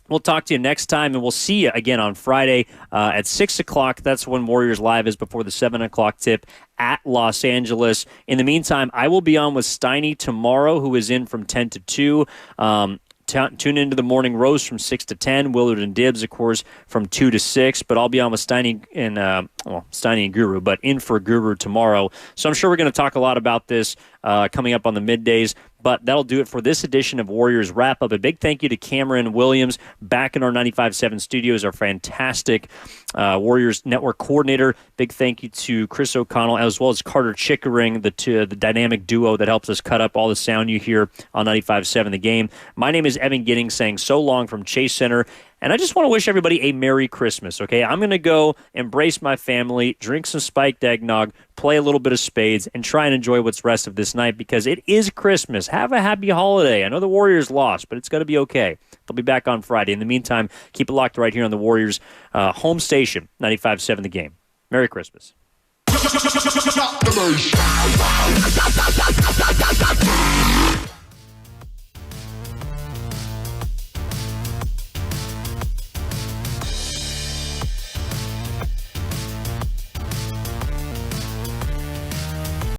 we'll talk to you next time, and we'll see you again on Friday at 6 o'clock. That's when Warriors Live is, before the 7 o'clock tip at Los Angeles. In the meantime, I will be on with Steiny tomorrow, who is in from 10 to 2. Tune into the Morning Roast from 6 to 10. Willard and Dibbs, of course, from 2 to 6. But I'll be on with Steiny and Guru, but in for Guru tomorrow. So I'm sure we're going to talk a lot about this coming up on the middays. But that'll do it for this edition of Warriors Wrap-Up. A big thank you to Cameron Williams back in our 95.7 studios, our fantastic Warriors Network coordinator. Big thank you to Chris O'Connell as well as Carter Chickering, the dynamic duo that helps us cut up all the sound you hear on 95.7 The Game. My name is Evan Giddings saying so long from Chase Center. And I just want to wish everybody a Merry Christmas, okay? I'm going to go embrace my family, drink some spiked eggnog, play a little bit of spades, and try and enjoy what's rest of this night because it is Christmas. Have a happy holiday. I know the Warriors lost, but it's going to be okay. They'll be back on Friday. In the meantime, keep it locked right here on the Warriors' home station, 95.7 The Game. Merry Christmas.